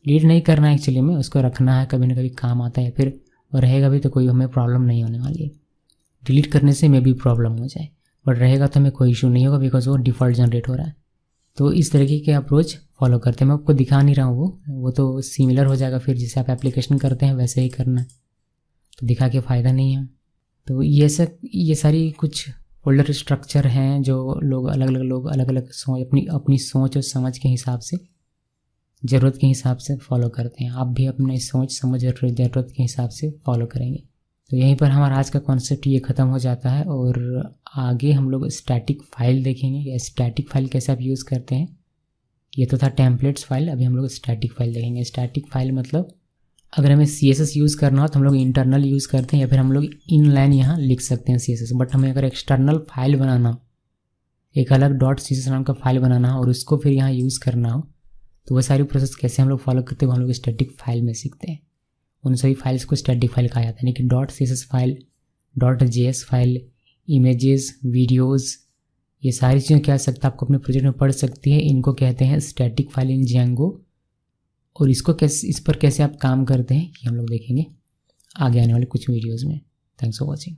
डिलीट नहीं करना है एक्चुअली में, उसको रखना है, कभी ना कभी काम आता है, फिर और रहेगा भी तो कोई हमें प्रॉब्लम नहीं होने वाली है। डिलीट करने से मे भी प्रॉब्लम हो जाए, बट रहेगा तो हमें कोई इशू नहीं होगा, बिकॉज वो डिफ़ॉल्ट जनरेट हो रहा है। तो इस तरीके के अप्रोच फॉलो करते हैं। मैं आपको दिखा नहीं रहा हूँ, वो तो सिमिलर हो जाएगा, फिर जैसे आप एप्लीकेशन करते हैं वैसे ही करना है, तो दिखा के फ़ायदा नहीं है। तो ये सारी कुछ फोल्डर स्ट्रक्चर हैं जो अलग अलग अपनी सोच और समझ के हिसाब से, ज़रूरत के हिसाब से फॉलो करते हैं। आप भी अपने सोच समझ और ज़रूरत के हिसाब से फॉलो करेंगे। तो यहीं पर हमारा आज का कॉन्सेप्ट ये ख़त्म हो जाता है, और आगे हम लोग स्टैटिक फाइल देखेंगे। या स्टैटिक फाइल कैसे आप यूज़ करते हैं। ये तो था टेम्पलेट्स फाइल, अभी हम लोग स्टैटिक फाइल देखेंगे। स्टैटिक फाइल मतलब अगर हमें CSS यूज़ करना हो तो हम लोग इंटरनल यूज़ करते हैं, या फिर हम लोग इनलाइन यहाँ लिख सकते हैं CSS। बट हमें अगर एक्सटर्नल फाइल बनाना, एक अलग .css नाम का फाइल बनाना हो और उसको फिर यहाँ यूज़ करना हो, तो वह सारी प्रोसेस कैसे हम लोग फॉलो करते हैं, वो हम लोग स्टैटिक फाइल में सीखते हैं। उन सभी फाइल्स को स्टैटिक फाइल कहा जाता है, यानी कि .css file, .js file, images, videos, ये सारी चीज़ें क्या सकता है आपको अपने प्रोजेक्ट में पढ़ सकती है। इनको कहते हैं स्टैटिक फाइल इन Django, और इस पर कैसे आप काम करते हैं ये हम लोग देखेंगे आगे आने वाले कुछ वीडियोज़ में। Thanks for watching.